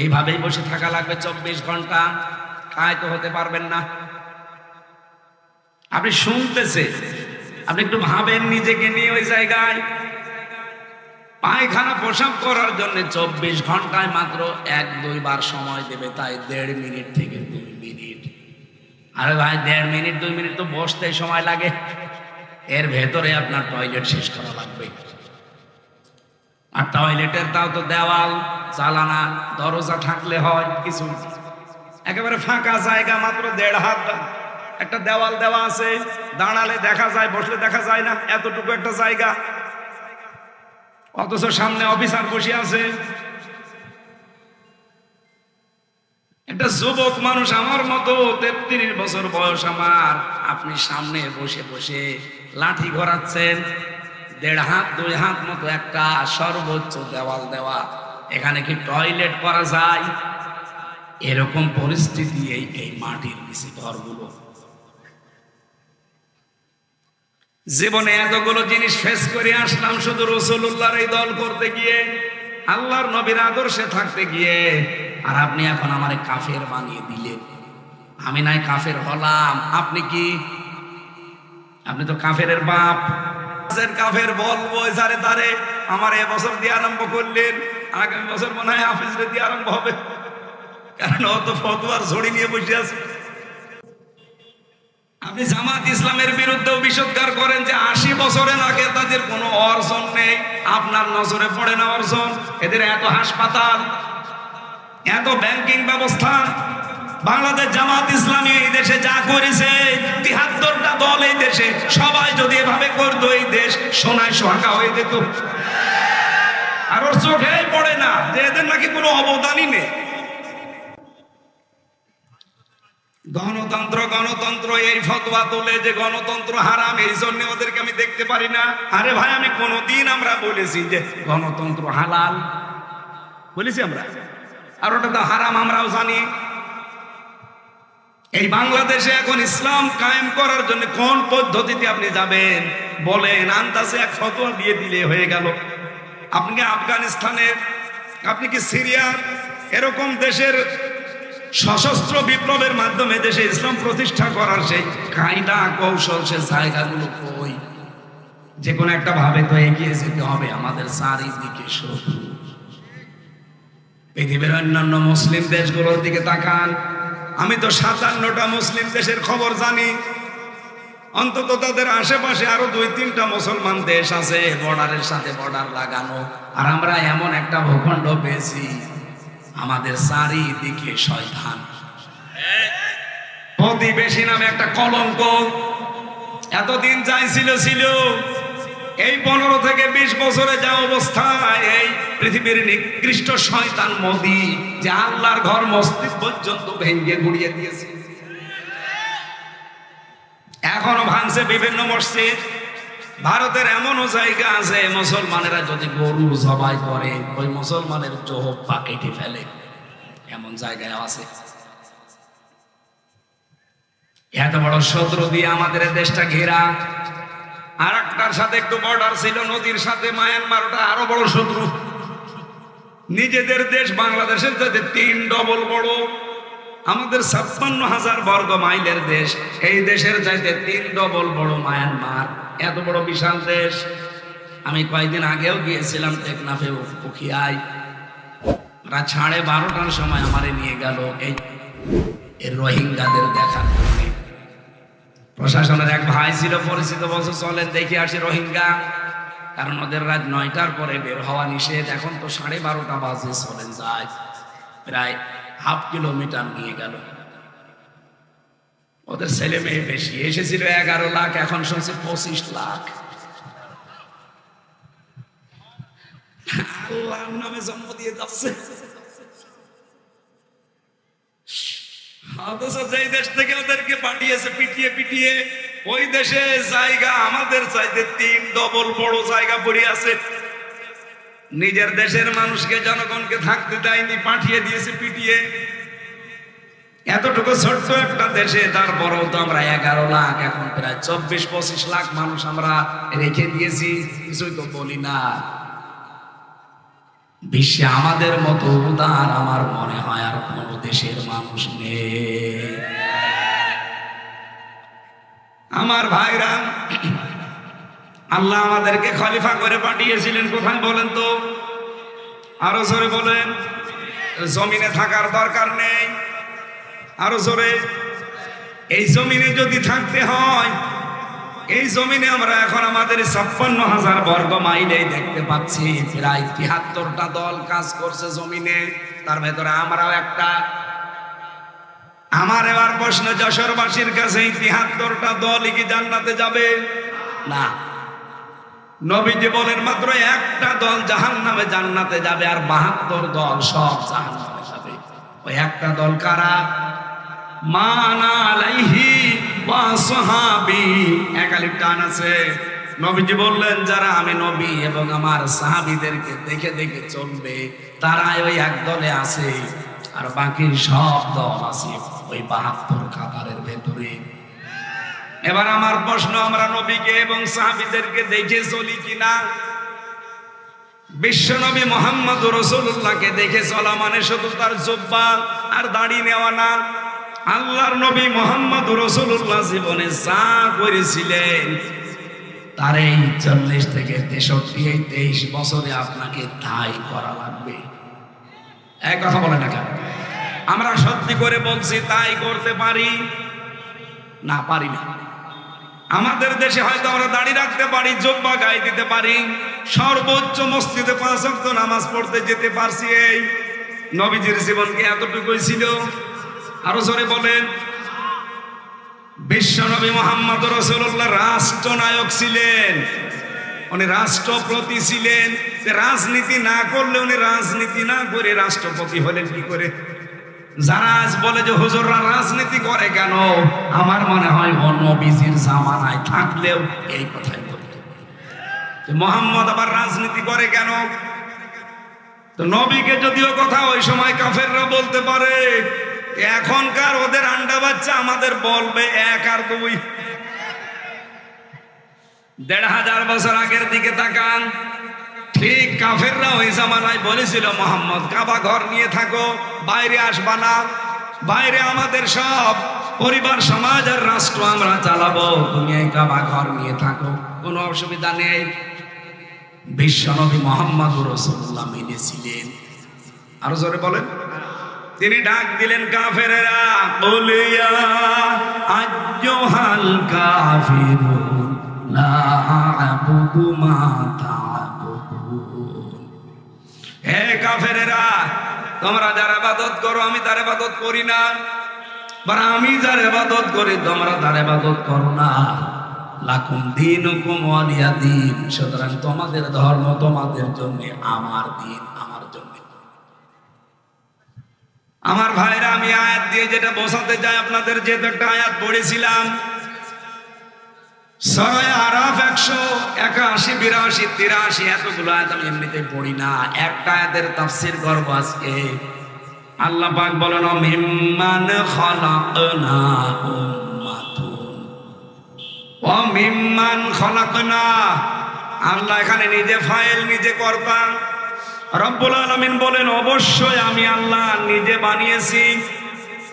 এইভাবেই বসে থাকা লাগবে 24 ঘন্টা, কায় তো হতে পারবেন না। আপনি শুনতেছে আপনি একটু ভাবেন নিজেকে নিয়ে ওই জায়গায় পায়খানা প্রসাব করার জন্য 24 ঘন্টায় মাত্র 1-2 বার সময় দেবে, তাই 1.5 মিনিট থেকে 2 মিনিট। আরে ভাই 1.5 মিনিট 2 মিনিট তো বসতে সময় লাগে, এর ভেতরে আপনার টয়লেট শেষ করা লাগবে। আর টয়লেটের তাও তো দেওয়াল জানালা দরজা থাকলে হয় কিছু, একেবারে ফাঁকা জায়গা মাত্র 1.5 হাত একটা দেওয়াল দেওয়া আছে, দাঁড়ালে দেখা যায় বসলে দেখা যায় না, এতটুকু একটা জায়গা। অথচ সামনে অফিসার বসে আছে। একটা যুবক মানুষ আমার মতো 33 বছর বয়স আমার, আপনি সামনে বসে বসে লাঠি ঘোরাচ্ছেন, 1.5 হাত 2 হাত মতো একটা সর্বোচ্চ দেওয়াল দেওয়া, এখানে কি টয়লেট করা যায়? এরকম পরিস্থিতি এই মাটির নিচে ঘরগুলো। জীবনে এতগুলো জিনিস ফেস করে আসলাম শুধু রাসূলুল্লাহর এই দল করতে গিয়ে, আল্লাহর নবীর আদর্শে থাকতে গিয়ে, আর আপনি এখন আমারে কাফের বানিয়ে দিলেন। আমি নাই কাফের হলাম, আপনি কি? আপনি তো কাফেরের বাপ। কাফের বলবো যারে তারে আমার এবছর দিয়ে আরম্ভ করলেন, আগামী বছর মনে হয় হাফিজরে দিয়ে আরম্ভ হবে, কারণ অত ফতোয়ার ঝড়ি নিয়ে বসে আছে। আপনি জামাত ইসলামের বিরুদ্ধেও বিষোদ্গার করেন যে 80 বছরের আগে তাদের কোনো অর্জন নেই, আপনার নজরে পড়ে না অর্জন? এদের এত হাসপাতাল, এত ব্যাংকিং ব্যবস্থা, বাংলাদেশ জামাত ইসলামী এই দেশে যা করেছে, 73টা দল এই দেশে, সবাই যদি এভাবে করতো এই দেশ সোনায় সোহাগা হয়ে যেত। আর ওর চোখেই পড়ে না যে এদের নাকি কোনো অবদানই নেই। গণতন্ত্র গণতন্ত্র এই ফতোয়া তোলে যে গণতন্ত্র হারাম, এই জন্য ওদেরকে আমি দেখতে পারি না। আরে ভাই আমি কোনদিন আমরা বলেছি যে গণতন্ত্র হালাল? বলেছি আমরা? আর ওটা তো হারাম আমরাও জানি। এই বাংলাদেশে এখন ইসলাম কায়েম করার জন্য কোন পদ্ধতিতে আপনি যাবেন বলেন? আন্দাজে এক ফতোয়া দিয়ে দিলে হয়ে গেল। আপনি কি আফগানিস্তানের, আপনি কি সিরিয়ার, এরকম দেশের সশস্ত্র বিপ্লবের মাধ্যমে দেশে ইসলাম প্রতিষ্ঠা করার সেই কায়দা কৌশল, সে জায়গাগুলো কই? যে কোনো একটা ভাবে তো এগিয়ে যেতে হবে। আমাদের চারিদিকে শত্রু। পৃথিবীর অন্যান্য মুসলিম দেশগুলোর দিকে তাকান, আমি তো 57টা মুসলিম দেশের খবর জানি, অন্তত তাদের আশেপাশে আরো 2-3টা মুসলমান দেশ আছে বর্ডারের সাথে বর্ডার লাগানো। আর আমরা এমন একটা ভূখণ্ড পেয়েছি, আমাদের চারিদিকে শয়তান। প্রতিবেশী নামে একটা কলঙ্ক এতদিন যাই ছিল, এই 15 থেকে 20 বছরে যা অবস্থা, এই পৃথিবীর নিকৃষ্ট শয়তান মোদি যে আল্লাহর ঘর মসজিদ পর্যন্ত ভেঙে গুড়িয়ে দিয়েছে, এখনো ভাঙছে বিভিন্ন মসজিদ। ভারতের এমনও জায়গা আছে মুসলমানেরা যদি গরু জবাই করে ওই মুসলমানের জোহব্বা কেটে ফেলে, এমন জায়গায় আছে। এত বড় শত্রু দিয়ে আমাদের দেশটা ঘেরা। আর একটার সাথে একটু বর্ডার ছিল নদীর সাথে, মায়ানমার, ওটা আরো বড় শত্রু। নিজেদের দেশ বাংলাদেশের চাইতে 3 ডবল বড়। আমাদের 56,000 বর্গ মাইলের দেশ, এই দেশের চাইতে 3 ডবল বড় মায়ানমার। এত বড় বিশাল দেশ। আমি কয়েকদিন আগেও গিয়েছিলাম টেকনাফে, উখিয়ায়। রাত 12:30টার সময় আমারে নিয়ে গেল এই রোহিঙ্গাদের দেখার জন্য। প্রশাসনের এক ভাই ছিল পরিচিত, বছর চলেন দেখে আসি রোহিঙ্গা, কারণ ওদের রাত 9টার পরে বের হওয়া নিষেধ। এখন তো 12:30 বাজে, চলেন যায়। প্রায় 1/2 কিলোমিটার নিয়ে গেল। ওদের ছেলে মেয়ে বেশি, এসেছিল 11 লাখ, এখন শুনছি 25 লাখ। আল্লাহর নামে জন্ম দিয়ে যাচ্ছে। অথচ যেই দেশ থেকে ওদেরকে পাঠিয়েছে পিটিয়ে পিটিয়ে, ওই দেশে জায়গা আমাদের চাইতে 3 ডবল বড় জায়গা পড়ে আছে। নিজের দেশের মানুষকে, জনগণকে থাকতে দেয়নি, পাঠিয়ে দিয়েছে পিটিয়ে। এতটুকু ছোট্ট একটা দেশে, তারপরেও তো আমরা 11 লাখ, এখন প্রায় 24-25 লাখ মানুষ আমরা রেখে দিয়েছি, কিছুই তো বলি না। বিশ্বে আমাদের মতো উদার আমার মনে হয় আর কোন দেশের মানুষ নেই। আমার ভাইরা, আল্লাহ আমাদেরকে খলিফা করে পাঠিয়েছিলেন কোথায় বলেন তো? আরো জোরে বলেন। জমিনে থাকার দরকার নেই, আরো জোরে। এই জমিনে যদি থাকতে হয়, এই জমিনে আমরা এখন আমাদের 56,000 বর্গ মাইলেই দেখতে পাচ্ছি প্রায় 73টা দল কাজ করছে জমিনে, তার ভেতরে আমরাও একটা। আমার এবার প্রশ্ন যশোরবাসীর কাছে, 73টা দলই কি জান্নাতে যাবে? না। নবীজি বলেন মাত্র একটা দল জাহান্নামে, জান্নাতে যাবে, আর 72 দল সব জাহান্নামে যাবে। ওই একটা দল কারা? মানা আলাইহি ওয়া সাহাবী, একালিপ টান আছে। নবীজি বললেন যারা আমি নবী এবং আমার সাহাবীদেরকে দেখে দেখে চলবে, তারাই ওই এক দলে আছে, আর বাকি সব দল আছে ওই 72 কাতারের ভেতরে। এবার আমার প্রশ্ন, আমরা নবীকে এবং সাহাবীদেরকে দেখে চলি কিনা? বিশ্বনবী মুহাম্মদুর রাসূলুল্লাহকে দেখে চলা মানে শুধু তার জুব্বা আর দাড়ি নেওয়া না। আল্লাহর নবী মুহাম্মদুর রাসূলুল্লাহ জীবনে যা করেছিলেন তার এই 40 থেকে 63 এই 23 বছরে আপনাকে তাই করা লাগবে। এক কথা বলে না কেন? আমরা সত্যি করে বলছি তাই করতে পারি না? পারি না। আমাদের দেশে হয়তো আমরা দাড়ি রাখতে পারি, জুব্বা গায়ে দিতে পারি, সর্বোচ্চ মসজিদে 5 ওয়াক্ত নামাজ পড়তে যেতে পারছি। এই নবীজির জীবন কি এতটুকুই ছিল? আরো জোরে বলেন। বিশ্বনবী মুহাম্মদ রাসূলুল্লাহ রাষ্ট্রনায়ক ছিলেন, উনি রাষ্ট্রপতি ছিলেন। রাজনীতি না করলে, উনি রাজনীতি না করে রাষ্ট্রপতি হলেন কি করে? যারা আজ বলে যে হুজুররা রাজনীতি করে কেন, আমার মনে হয় ও নবীজির জামানায় থাকলেও এই কথাই বলতো, মুহাম্মদ আবার রাজনীতি করে কেন? তো নবীকে যদিও কথা ওই সময় কাফেররা বলতে পারে, এখনকার ওদের আন্ডা বাচ্চা আমাদের বলবে 1 আর 2। 1500 বছর আগের দিকে তাকান, ঠিক কাফেররা ওই জামানায় বলেছিল মুহাম্মদ কাবা ঘর নিয়ে থাকো, বাইরে আসবা না, বাইরে আমাদের সব পরিবার সমাজ আর রাষ্ট্র আমরা চালাবো, তুমি এই কাবা ঘর নিয়ে থাকো, কোনো অসুবিধা নেই। বিশ্বনবী মুহাম্মদুর রাসূলুল্লাহ মেনেছিলেন। আরো জোরে বলেন। তিনি ডাক দিলেন কাফেরেরা, বলিয়া আইয়ুহাল কাফিরুন লা আ'বুদু মা তা'বুদুন। হে কাফেরেরা, তোমরা যার ইবাদত করো আমি তার ইবাদত করি না, আর আমি যার ইবাদত করি তোমরা তার ইবাদত করো না। লাকুম দীনুকুম ওয়ালিয়া দীন, সুতরাং তোমাদের ধর্ম তোমাদের জন্য, আমার দিন আমার জন্য। আমার ভাইরা, আমি আয়াত দিয়ে যেটা বোঝাতে চাই আপনাদের, যেহেতু একটা আয়াত পড়েছিলাম সূরা আরাফ 181, 82, 83, এতগুলো আয়াত আমি এমনিতেই পড়ি না, একটা আয়াতের তাফসীর করব আজকে। আল্লাহ পাক বলেন মিম্মান খালাকনা উম্মাতুন ওয়া মিম্মান খালাকনা। আল্লাহ এখানে নিজে ফাইল, নিজে কর্তা। রব্বুল আলামিন বলেন অবশ্যই আমি আল্লাহ নিজে বানিয়েছি।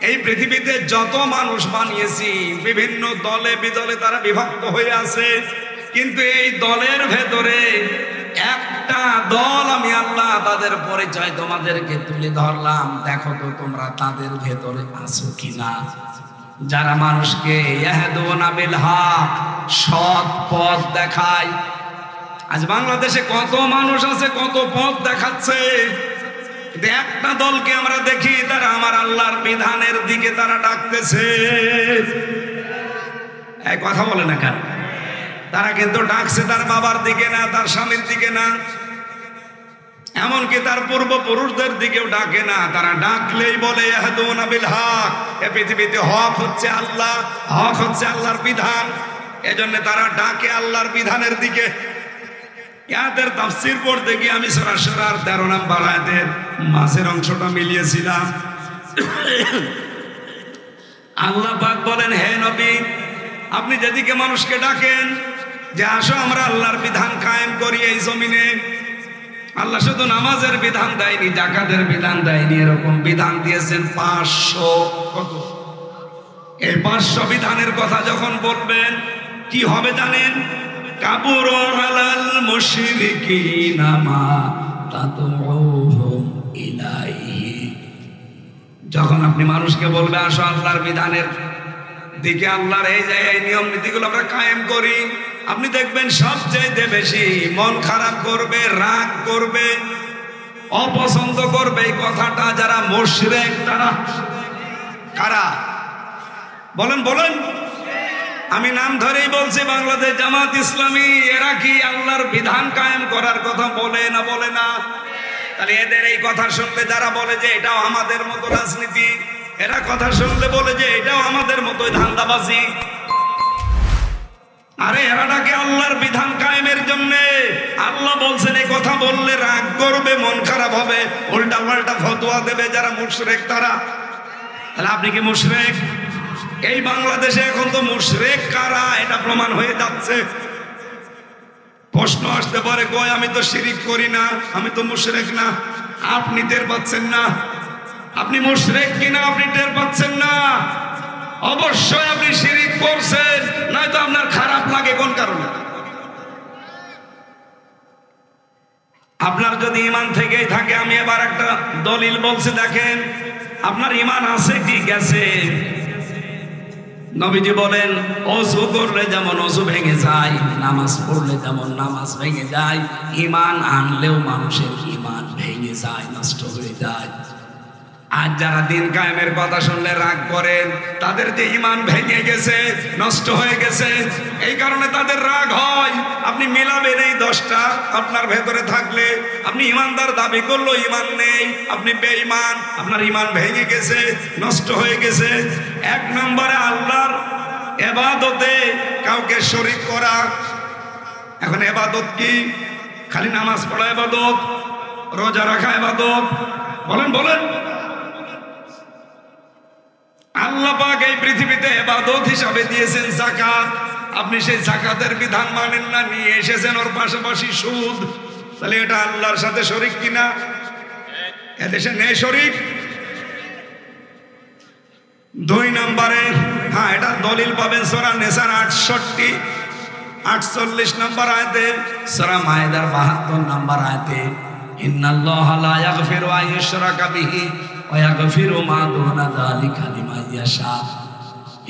এই পৃথিবীতে যত মানুষ বানিয়েছি বিভিন্ন দলে বিদলে তারা বিভক্ত হয়ে আছে, কিন্তু এই দলের ভেতরে একটা দল আমি আল্লাহ, তাদের পরিচয় তোমাদেরকে তুলে ধরলাম, দেখো তো তোমরা তাদের ভেতরে আছো কিনা। যারা মানুষকে ইয়াহদুনা বিল হক, সৎ পথ দেখায়। আজ বাংলাদেশে কত মানুষ আছে, কত পথ দেখাচ্ছে, কিন্তু একটা দলকে আমরা দেখি তারা আমার আল্লাহর বিধানের দিকে তারা ডাকতেছে। এই কথা বলে না কেন? তারা কিন্তু ডাকছে তার বাবার দিকে না, তার স্বামীর দিকে না, এমনকি তার পূর্বপুরুষদের দিকেও ডাকে না। তারা ডাকলেই বলে ইয়াহদুনা বিল হক, এই পৃথিবীতে হক হচ্ছে আল্লাহ, হক হচ্ছে আল্লাহর বিধান, এজন্য তারা ডাকে আল্লাহর বিধানের দিকে। ইয়াদের তাফসীর পড়তে গিয়ে আমি সূরা শুরার 13 নম্বর আয়াতের মাঝের অংশটা মিলিয়েছিলাম। আল্লাহ পাক বলেন, হে নবী, আপনি যেদিকে মানুষকে ডাকেন যে আসো আমরা আল্লাহর বিধান কায়েম করি এই জমিনে, আল্লাহ শুধু নামাজের বিধান দেয়নি, যাকাতের বিধান দেয়নি, এরকম বিধান দিয়েছেন 500। কত? এই 500 বিধানের কথা যখন বলবেন কি হবে জানেন? কাবুরু আলাল মুশরিকিনা মা তাদউহুম ইলাইহি। যখন আপনি মানুষকে বলবে আসো আল্লাহর বিধানের দিকে, আল্লাহর এই যে এই নিয়ম নীতিগুলো আমরা কায়েম করি, আপনি দেখবেন সবচেয়ে বেশি মন খারাপ করবে, রাগ করবে, অপছন্দ করবে এই কথাটা যারা মুশরিক। তারা কারা বলেন বলেন? আমি নাম ধরেই বলছি, বাংলাদেশ জামাত ইসলামী। এরা কি আল্লাহর বিধান কায়েম করার কথা বলে না বলে না? তাহলে এদের এই কথা শুনলে যারা বলে যে এটাও আমাদের মতো রাজনীতি, এরা কথা শুনলে বলে যে এটাও আমাদের মতো ধান্দাবাজি। আরে এরা ডাকে আল্লাহর বিধান কায়েমের জন্য। আল্লাহ বলছেন এই কথা বললে রাগ করবে, মন খারাপ হবে, উল্টা পাল্টা ফতোয়া দেবে যারা মুশরিক তারা। তাহলে আপনি কি মুশরিক? এই বাংলাদেশে এখন তো মুশরিক কারা এটা প্রমাণ হয়ে যাচ্ছে। প্রশ্ন আসতে পারে, কই আমি তো শিরিক করি না, আমি তো মুশরিক না। আপনি টের পাচ্ছেন না? আপনি মুশরিক কিনা আপনি টের পাচ্ছেন না? অবশ্যই আপনি শিরিক করছেন, নয়তো আপনার খারাপ লাগে কোন কারণে? আপনার যদি ঈমান থেকেই থাকে, আমি এবার একটা দলিল বলছি, দেখেন আপনার ঈমান আছে কি গেছে। নবীজি বলেন ওযু করলে যেমন ওযু ভেঙে যায়, নামাজ পড়লে যেমন নামাজ ভেঙে যায়, ঈমান আনলেও মানুষের ঈমান ভেঙে যায়, নষ্ট হয়ে যায়। আর যারা দিন কায়েমের কথা শুনলে রাগ করেন, তাদের যে ঈমান ভেঙে গেছে, নষ্ট হয়ে গেছে, এই কারণে তাদের রাগ হয়। আপনি মিলাবেন এই 10টা আপনার ভেতরে থাকলে, আপনি ঈমানদার দাবি করলো ঈমান নেই, আপনি বেঈমান, আপনার ঈমান ভেঙে গেছে, নষ্ট হয়ে গেছে। 1 নম্বরে আল্লাহর ইবাদতে কাউকে শরীক করা। এখন ইবাদত কি? খালি নামাজ পড়া ইবাদত, রোজা রাখা ইবাদত? বলেন বলেন। আল্লাহ পাক এই পৃথিবীতে ইবাদত হিসাবে দিয়েছেন যাকাত। আপনি সেই যাকাতের বিধান মানেন না, নিয়ে এসেছেন ওর পাশাপাশি সুদ। তাহলে এটা আল্লাহর সাথে শরীক কিনা? এদেশে নেই শরীক। 2 নম্বরে, হ্যাঁ এটা দলিল পাবেন সূরা নিসার 48 নম্বর আয়াতে, সূরা মায়েদার 72 নম্বর আয়াতে, ইন্নাল্লাহা লা ইয়াগফিরু আন ইউশরাকা বিহি ওয়া ইয়াগফিরু মা দুনা যালিকা লিমান ইয়াশা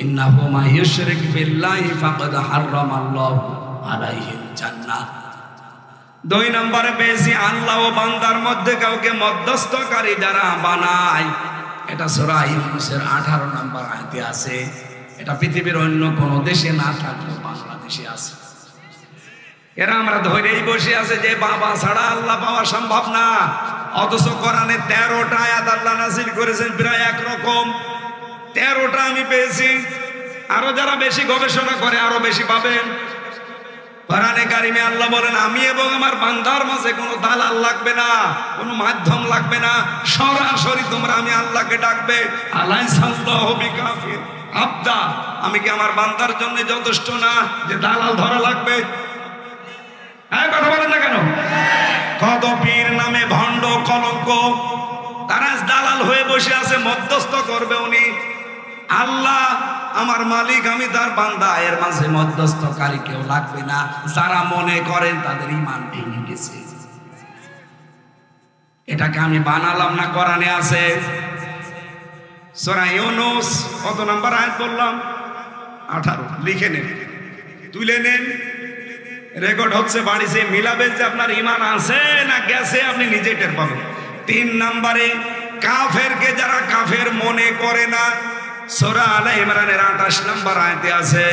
ইন্নাহু মা ইউশরিক বিল্লাহি ফাকাদ হারামাল্লাহু আলাইহিল জান্নাহ। 2 নম্বরে পেয়েছি আল্লাহ ও বান্দার মধ্যে কাউকে মধ্যস্থকারী যারা বানায়, এটা সূরা ইউনূসের 18 নম্বর আয়াতে আছে। এটা পৃথিবীর অন্য কোন দেশে না থাকলেও বাংলাদেশে আছে। এরা আমরা ধরেই বসে আছে যে বাবা ছাড়া আল্লাহ পাওয়া সম্ভব না, অথচ কোরআনে 13টা আয়াত আল্লাহ নাযিল করেছেন প্রায় একরকম। 13টা আমি পেয়েছি, আরো যারা বেশি গবেষণা করে আরো বেশি পাবেন। কোরআনে কারিমে আল্লাহ বলেন আমি এবং আমার বান্দার মাঝে কোনো দালাল লাগবে না, কোনো মাধ্যম লাগবে না, সরাসরি তোমরা আমি আল্লাহকে ডাকবে। আলাইসাল্লাহু বিকাফির আবদা, আমি কি আমার বান্দার জন্য যথেষ্ট না যে দালাল ধরা লাগবে? হ্যাঁ কথা বলেন না কেন? কত পীর নামে ভণ্ড কলঙ্ক, তারা দালাল হয়ে বসে আছে, মধ্যস্থ করবে উনি। আল্লাহ আমার মালিক, আমি তার বান্দা, এর মাঝে মধ্যস্থকারী কেউ লাগবে না। যারা মনে করেন তাদের ঈমান ভেঙে গেছে। এটাকে আমি বানালাম না, কোরআনে আছে। সূরা ইউনূস কত নম্বর আয়াত বললাম? 18। লিখে নেন, তুলে নেন, রেকর্ড হচ্ছে, বাড়িতে মিলাবেন যে আপনার ঈমান আছে না গেছে, আপনি নিজে টের পাবেন। 3 নম্বরে কাফেরকে যারা কাফের মনে করে না, সূরা আলে ইমরানের 28 নম্বর আয়াতে আছে।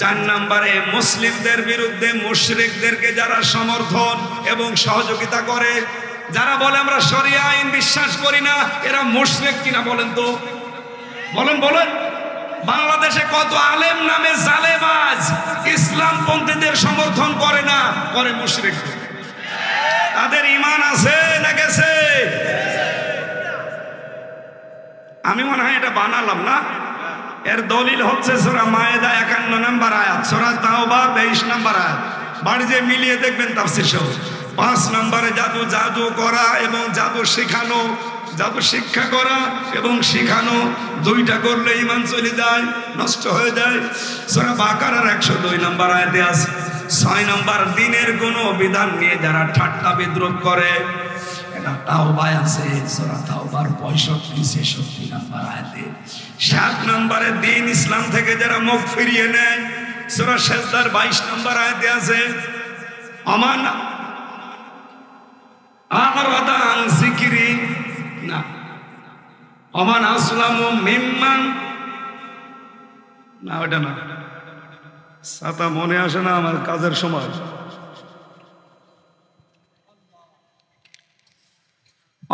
4 নম্বরে মুসলিমদের বিরুদ্ধে মুশরিকদেরকে যারা সমর্থন এবং সহযোগিতা করে, যারা বলে আমরা শরিয়া আইন বিশ্বাস করি না, এরা মুশরিক কিনা বলেন তো? বলেন বলেন। বাংলাদেশে কত আলেম নামে জালেবাজ ইসলামপন্থীদের সমর্থন করে না, করে মুশরিক। তাদের ঈমান আছে না গেছে? আমি মনে হয় এটা বানালাম না। এর দলিল হচ্ছে সূরা মায়েদা 51 নম্বর আয়াত, সূরা তাওবা 23 নম্বর আয়াত। বাড়িতে মিলিয়ে দেখবেন তাফসীর সহ। 5 নম্বরে জাদু করা এবং জাদু শেখানো, জাদু শিক্ষা করা এবং শেখানো, 2টা করলে ঈমান চলে যায়, নষ্ট হয়ে যায়। সূরা বাকারার 102 নম্বর আয়াতে আছে। 6 নম্বর দিনের কোনো বিধান নিয়ে যারা ঠাট্টা বিদ্রুপ করে, এটা তাওবায় আছে, সূরা তাওবার 65-66 নম্বর আয়াতে। 7 নম্বরে দিন ইসলাম থেকে যারা মুখ ফিরিয়ে নেয়, সূরা সেজদার 22 নম্বর আয়াতে আছে, আমান আরাদা আন যিকরি, না আমান আসলামু মিম্মান, না ওটা না, সাতা মনে আসে না আমার কাজের সময়।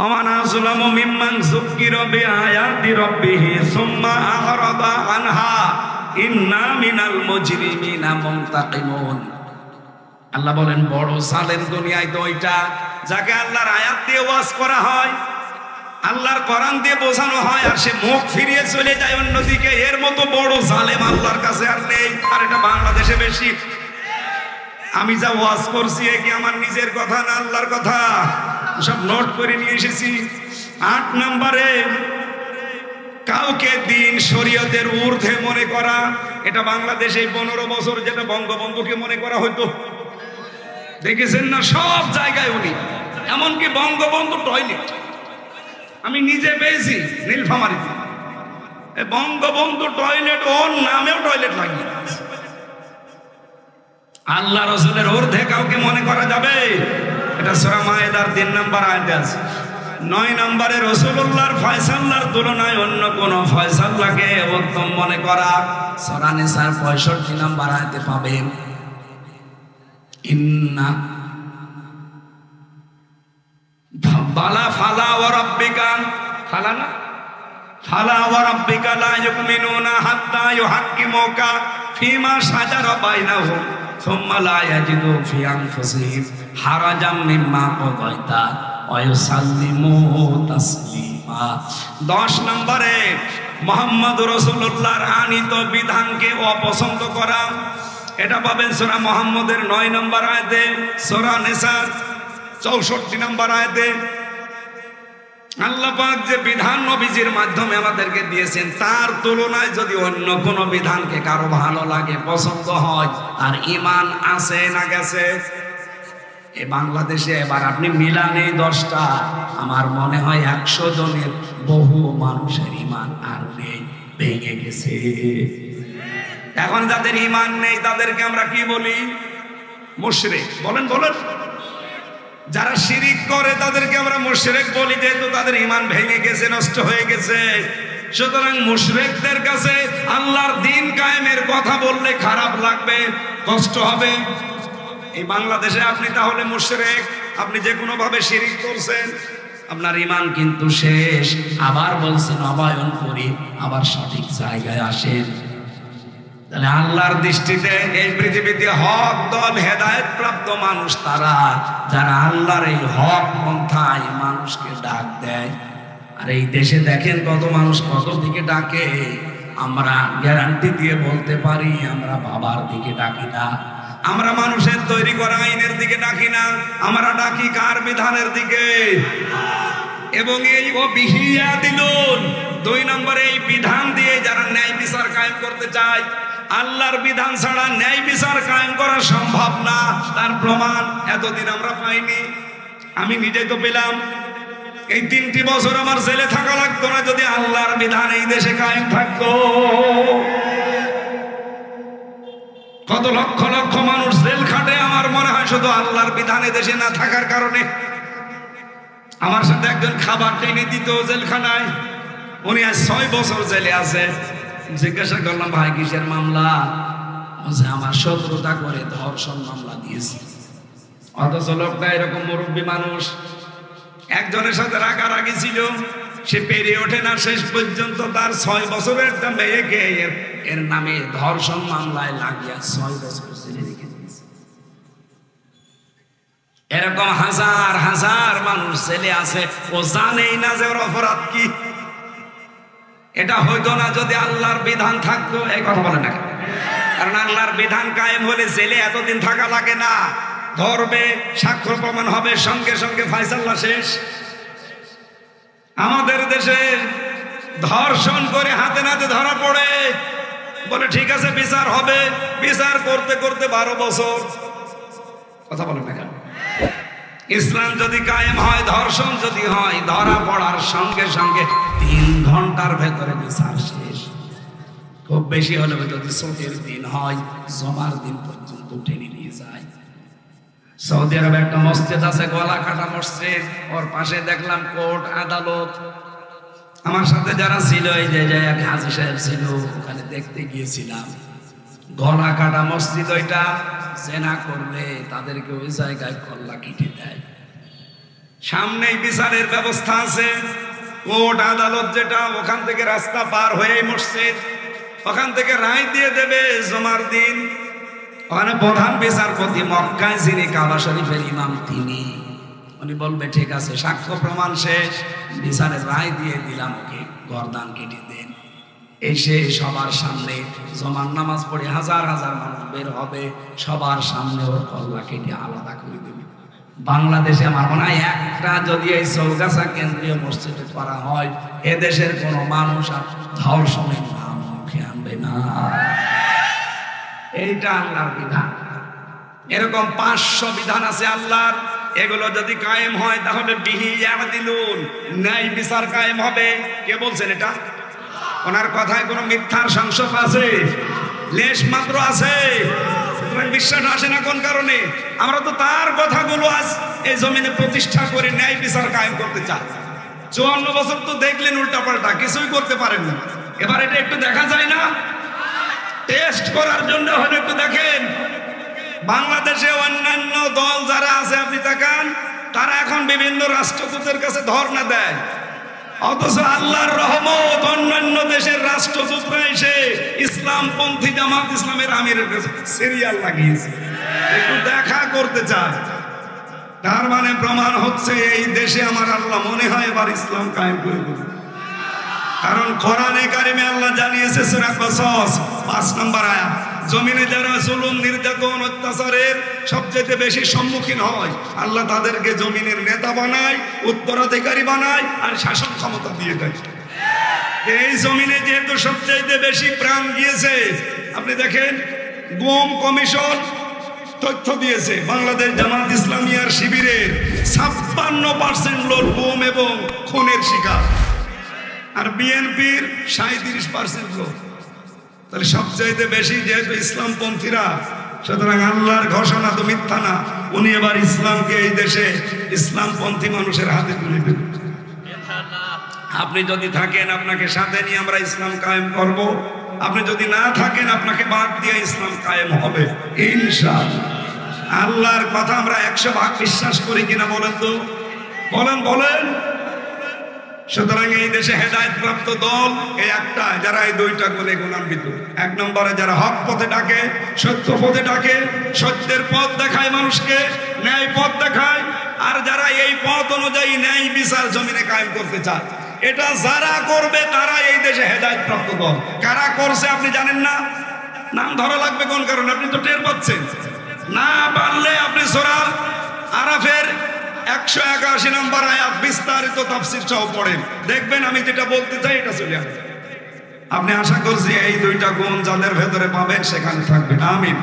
আমান আসলামু মিম্মান যুকিরা বিআয়াতি রাব্বিহি সুম্মা আরাদা আনহা ইন্না মিনাল মুজরিমিনা মুনতাকিমুন। আল্লাহ বলেন বড় জালেম দুনিয়ায় তো ওইটা, যাকে আল্লাহর আয়াত দিয়ে ওয়াজ করা হয়, আল্লাহর কোরআন দিয়ে বোঝানো হয়, আর সে মুখ ফিরিয়ে চলে যায় অন্যদিকে। এর মতো বড় জালেম আল্লাহর কাছে আর নেই। আর এটা বাংলাদেশে বেশি। আমি যা ওয়াজ করছি এ কি আমার নিজের কথা না আল্লাহর কথা? সব নোট করে নিয়ে এসেছি। 8 নম্বরে কাউকে দিন শরীয়তের ঊর্ধ্বে মনে করা, এটা বাংলাদেশে 15 বছর যেটা বঙ্গবন্ধুকে মনে করা হতো, দেখেছেন না? সব জায়গায় উনি, এমনকি বঙ্গবন্ধু টয়লেট আমি নিজে পেয়েছি নীলফামারীতে। বঙ্গবন্ধু টয়লেট ওর নামেও টয়লেট লাগিয়ে দিয়েছে। আল্লাহ রাসূলের ঊর্ধ্বে কাউকে মনে করা যাবে? এটা সূরা মায়েদার 3 নম্বর আয়াতে আছে। 9 নম্বরে রাসূলুল্লাহর ফয়সালার তুলনায় অন্য কোন ফয়সালাকে উত্তম মনে করা, সূরা নিসার 65 নম্বর আয়াতে পাবেন। ইন্না বালা ফালা ওয়া রাব্বিকা, ফালা না, ফালা ওয়া রাব্বিকা লা ইউমিনুনা হাত্তা ইউহাক্কিমুকা ফিমা শাজারা বাইনাহুম সুম্মা লা ইয়াজিদু ফি আনফুসিহিম হারাজাম মিম্মা কাদাইতা ওয়া ইউসাল্লিমু তাসলিমা। 10 নম্বরে মুহাম্মদ রাসূলুল্লাহর আনিত বিধানকে অপছন্দ করা, এটা পাবেন সূরা মুহাম্মদের 9 নম্বর আয়াতে, সূরা নিসার 64 নম্বর আয়াতে। আল্লাহ পাক যে বিধান নবীজির মাধ্যমে আমাদেরকে দিয়েছেন, তার তুলনায় যদি অন্য কোন বিধানকে কারো ভালো লাগে, পছন্দ হয়, তার ঈমান আছে না গেছে? এই বাংলাদেশে এবার আপনি মিলান এই 10টা, আমার মনে হয় 100 জনের বহু মানুষের ঈমান আর নেই, ভেঙে গেছে। এখন যাদের ঈমান নেই তাদেরকে আমরা কি বলি? মুশরিক। বলেন বলেন। যারা শিরিক করে তাদেরকে আমরা মুশরিক বলি, যেহেতু তাদের ঈমান ভেঙে গেছে, নষ্ট হয়ে গেছে। সুতরাং মুশরিকদের কাছে আল্লাহর দ্বীন কায়েমের কথা বললে খারাপ লাগবে, কষ্ট হবে। এই বাংলাদেশে আপনি তাহলে মুশরিক, আপনি যে কোনো ভাবে শিরিক করছেন, আপনার ঈমান কিন্তু শেষ। আবার বলছেন অবায়ন করি, আবার সঠিক জায়গায় আসেন। তাহলে আল্লাহর দৃষ্টিতে এই পৃথিবীতে হক দল, হেদায়েত প্রাপ্ত মানুষ তারা যারা আল্লাহর এই হক পন্থায় মানুষকে ডাক দেয়। আর এই দেশে দেখেন কত মানুষ কত দিকে ডাকে। আমরা গ্যারান্টি দিয়ে বলতে পারি আমরা বাবার দিকে ডাকি না, আমরা মানুষের তৈরি করা আইনের দিকে ডাকি না, আমরা ডাকি কার? বিধানের দিকে। এবং এই বিহিয়া দিলুন 2 নম্বরে এই বিধান দিয়ে যারা ন্যায় বিচার কায়েম করতে চায়, আল্লাহর বিধান ছাড়া ন্যায় বিচার কায়েম করা সম্ভব না। তার প্রমাণ এতদিন আমরা পাইনি, আমি নিজেই তো পেলাম। এই 3টি বছর আমার জেলে থাকা লাগতো না যদি আল্লাহর বিধান এই দেশে কায়েম থাকতো। কত লক্ষ লক্ষ মানুষ জেল খাটে, আমার মনে হয় শুধু আল্লাহর বিধানে দেশে না থাকার কারণে। আমার সাথে একজন খাবার টেনে দিত জেলখানায়, উনি আজ 6 বছর জেলে আছে। জিজ্ঞাসা করলাম ভাই কিসের মামলা? বলছে আমার শত্রুতা করে ধর্ষণ মামলা দিয়েছে। অথচ লোকটা এরকম মুরব্বী মানুষ, একজনের সাথে রাগারাগি ছিল, সে পেরিয়ে ওঠে না, শেষ পর্যন্ত তার 6 বছরের একটা মেয়েকে এর নামে ধর্ষণ মামলায় লাগিয়ে 6 বছর জেলে রেখে দিয়েছে। এরকম হাজার হাজার মানুষ জেলে আছে, ও জানেই না যে ওর অপরাধ কি। এটা হইতো না যদি আল্লাহর বিধান থাকতো। এই কথা বলে না, কারণ আল্লাহর বিধান কায়েম হলে জেলে এতদিন থাকা লাগে না। ধরবে, সাক্ষ্য প্রমাণ হবে, সঙ্গে সঙ্গে ফায়সালা শেষ। আমাদের দেশে ধর্ষণ করে হাতে নাতে ধরা পড়ে, বলে ঠিক আছে বিচার হবে। বিচার করতে করতে 12 বছর। কথা বলেন না কেন? ইসলাম যদি কায়েম হয়, ধর্ষণ যদি হয়, ধরা পড়ার সঙ্গে সঙ্গে 3 ঘন্টার ভেতরে বিচার শেষ। খুব বেশি হলে যদি ছুটির দিন হয়, জমার দিন পর্যন্ত টেনে নিয়ে যায়। সৌদি আরবে একটা মসজিদ আছে, গলা কাটা মসজিদ, ওর পাশে দেখলাম কোর্ট আদালত। আমার সাথে যারা ছিল, এই যে এক হাজী সাহেব ছিল, ওখানে দেখতে গিয়েছিলাম। গলা কাটা মসজিদ ওইটা, জেনা করলে তাদেরকে ওই জায়গায় কল্লা কেটে দেয়। সামনেই বিচারের ব্যবস্থা আছে, কোর্ট আদালত যেটা, ওখান থেকে রাস্তা পার হয়ে মসজিদ, ওখান থেকে রায় দিয়ে দেবে জমার দিন। ওখানে প্রধান বিচারপতি মক্কায় যিনি, কাবা শরীফের ইমাম তিনি, উনি বলবে ঠিক আছে, সাক্ষ্য প্রমাণ শেষ, বিচারের রায় দিয়ে দিলাম, ওকে গর্দান কেটে দেন। এসে সবার সামনে জমার নামাজ পড়ে হাজার হাজার মানুষ বের হবে, সবার সামনে ওর কল্লা কেটে আলাদা করে দেবে। বাংলাদেশে আমার মনে হয় একটা যদি এই চৌগাছা কেন্দ্রীয় মসজিদে করা হয়, এদেশের কোনো মানুষ আর ধর্ষণের নাম মুখে আনবে না। এইটা আল্লাহর বিধান। এরকম 500 বিধান আছে আল্লাহর। এগুলো যদি কায়েম হয় তাহলে বিহি ইয়াদিলুন, ন্যায় বিচার কায়েম হবে। কে বলছেন এটা? ওনার কথায় কোনো মিথ্যার সংশয় আছে? লেশ মাত্র আছে? বিশ্বাস আসে না কোন কারণে? আমরা তো তার কথাগুলো আজ এই জমিনে প্রতিষ্ঠা করে ন্যায় বিচার কায়েম করতে চাই। 54 বছর তো দেখলেন উল্টাপাল্টা, কিছুই করতে পারেন না। এবার এটা একটু দেখা যায় না? টেস্ট করার জন্য হলে একটু দেখেন। বাংলাদেশে অন্যান্য দল যারা আছে, আপনি তাকান, তারা এখন বিভিন্ন রাষ্ট্রদূতের কাছে ধর্ণা দেয়, অথচ আল্লাহর রহমত অন্যান্য দেশের রাষ্ট্রদূতরা এসে ইসলামপন্থী জামাত ইসলামের আমিরের কাছে সিরিয়াল লাগিয়েছে, একটু দেখা করতে চায়। তার মানে প্রমাণ হচ্ছে এই দেশে আমার আল্লাহ মনে হয় এবার ইসলাম কায়েম করে দেবে। কারণ কোরআনে কারিমে আল্লাহ জানিয়েছে, সূরা কসস 5 নম্বর আয়াত, জমিনে যারা জুলুম, নির্যাতন, অত্যাচারের সবচেয়ে বেশি সম্মুখীন হয়, আল্লাহ তাদেরকে জমিনের নেতা বানায়, উত্তরাধিকারী বানায়, আর শাসন ক্ষমতা দিয়ে দেয়। এই জমিনে যেহেতু সবচেয়ে বেশি প্রাণ গিয়েছে, আপনি দেখেন গুম কমিশন তথ্য দিয়েছে, বাংলাদেশ জামাত ইসলামিয়ার শিবিরের 56% লোক গুম এবং খুনের শিকার, আর বিএনপির 37% লোক। তাহলে সবচাইতে বেশি যেহেতু ইসলামপন্থীরা, সুতরাং আল্লাহর ঘোষণা তো মিথ্যা না, উনি এবার ইসলামকে এই দেশে ইসলামপন্থী মানুষের হাতে তুলে দেবেন। আপনি যদি থাকেন, আপনাকে সাথে নিয়ে আমরা ইসলাম কায়েম করব। আপনি যদি না থাকেন, আপনাকে বাদ দিয়ে ইসলাম কায়েম হবে ইনশাআল্লাহ। আল্লাহর কথা আমরা 100% বিশ্বাস করি কিনা বলেন তো? বলেন। সুতরাং এই দেশে হেদায়েত প্রাপ্ত দল এই একটা, যারা এই 2টা গুণে গুণান্বিত। 1 নম্বরে যারা হক পথে ডাকে, সত্য পথে ডাকে, সত্যের পথ দেখায় মানুষকে, ন্যায় পথ দেখায়, আর যারা এই পথ অনুযায়ী ন্যায় বিচার জমিনে কায়েম করতে চায়। এটা যারা করবে তারা এই দেশে হেদায়েত প্রাপ্ত দল। কারা করছে আপনি জানেন না? নাম ধরা লাগবে কোন কারণে? আপনি তো টের পাচ্ছেন না। পারলে আপনি সূরা আরাফের 181 নম্বর আয়াত বিস্তারিত তাফসীর সহ পড়েন, দেখবেন আমি যেটা বলতে চাই এটা চলে আসবে। আপনি আশা করছি এই 2টা গুণ যাদের ভেতরে পাবেন সেখানে থাকবেন। আমিন।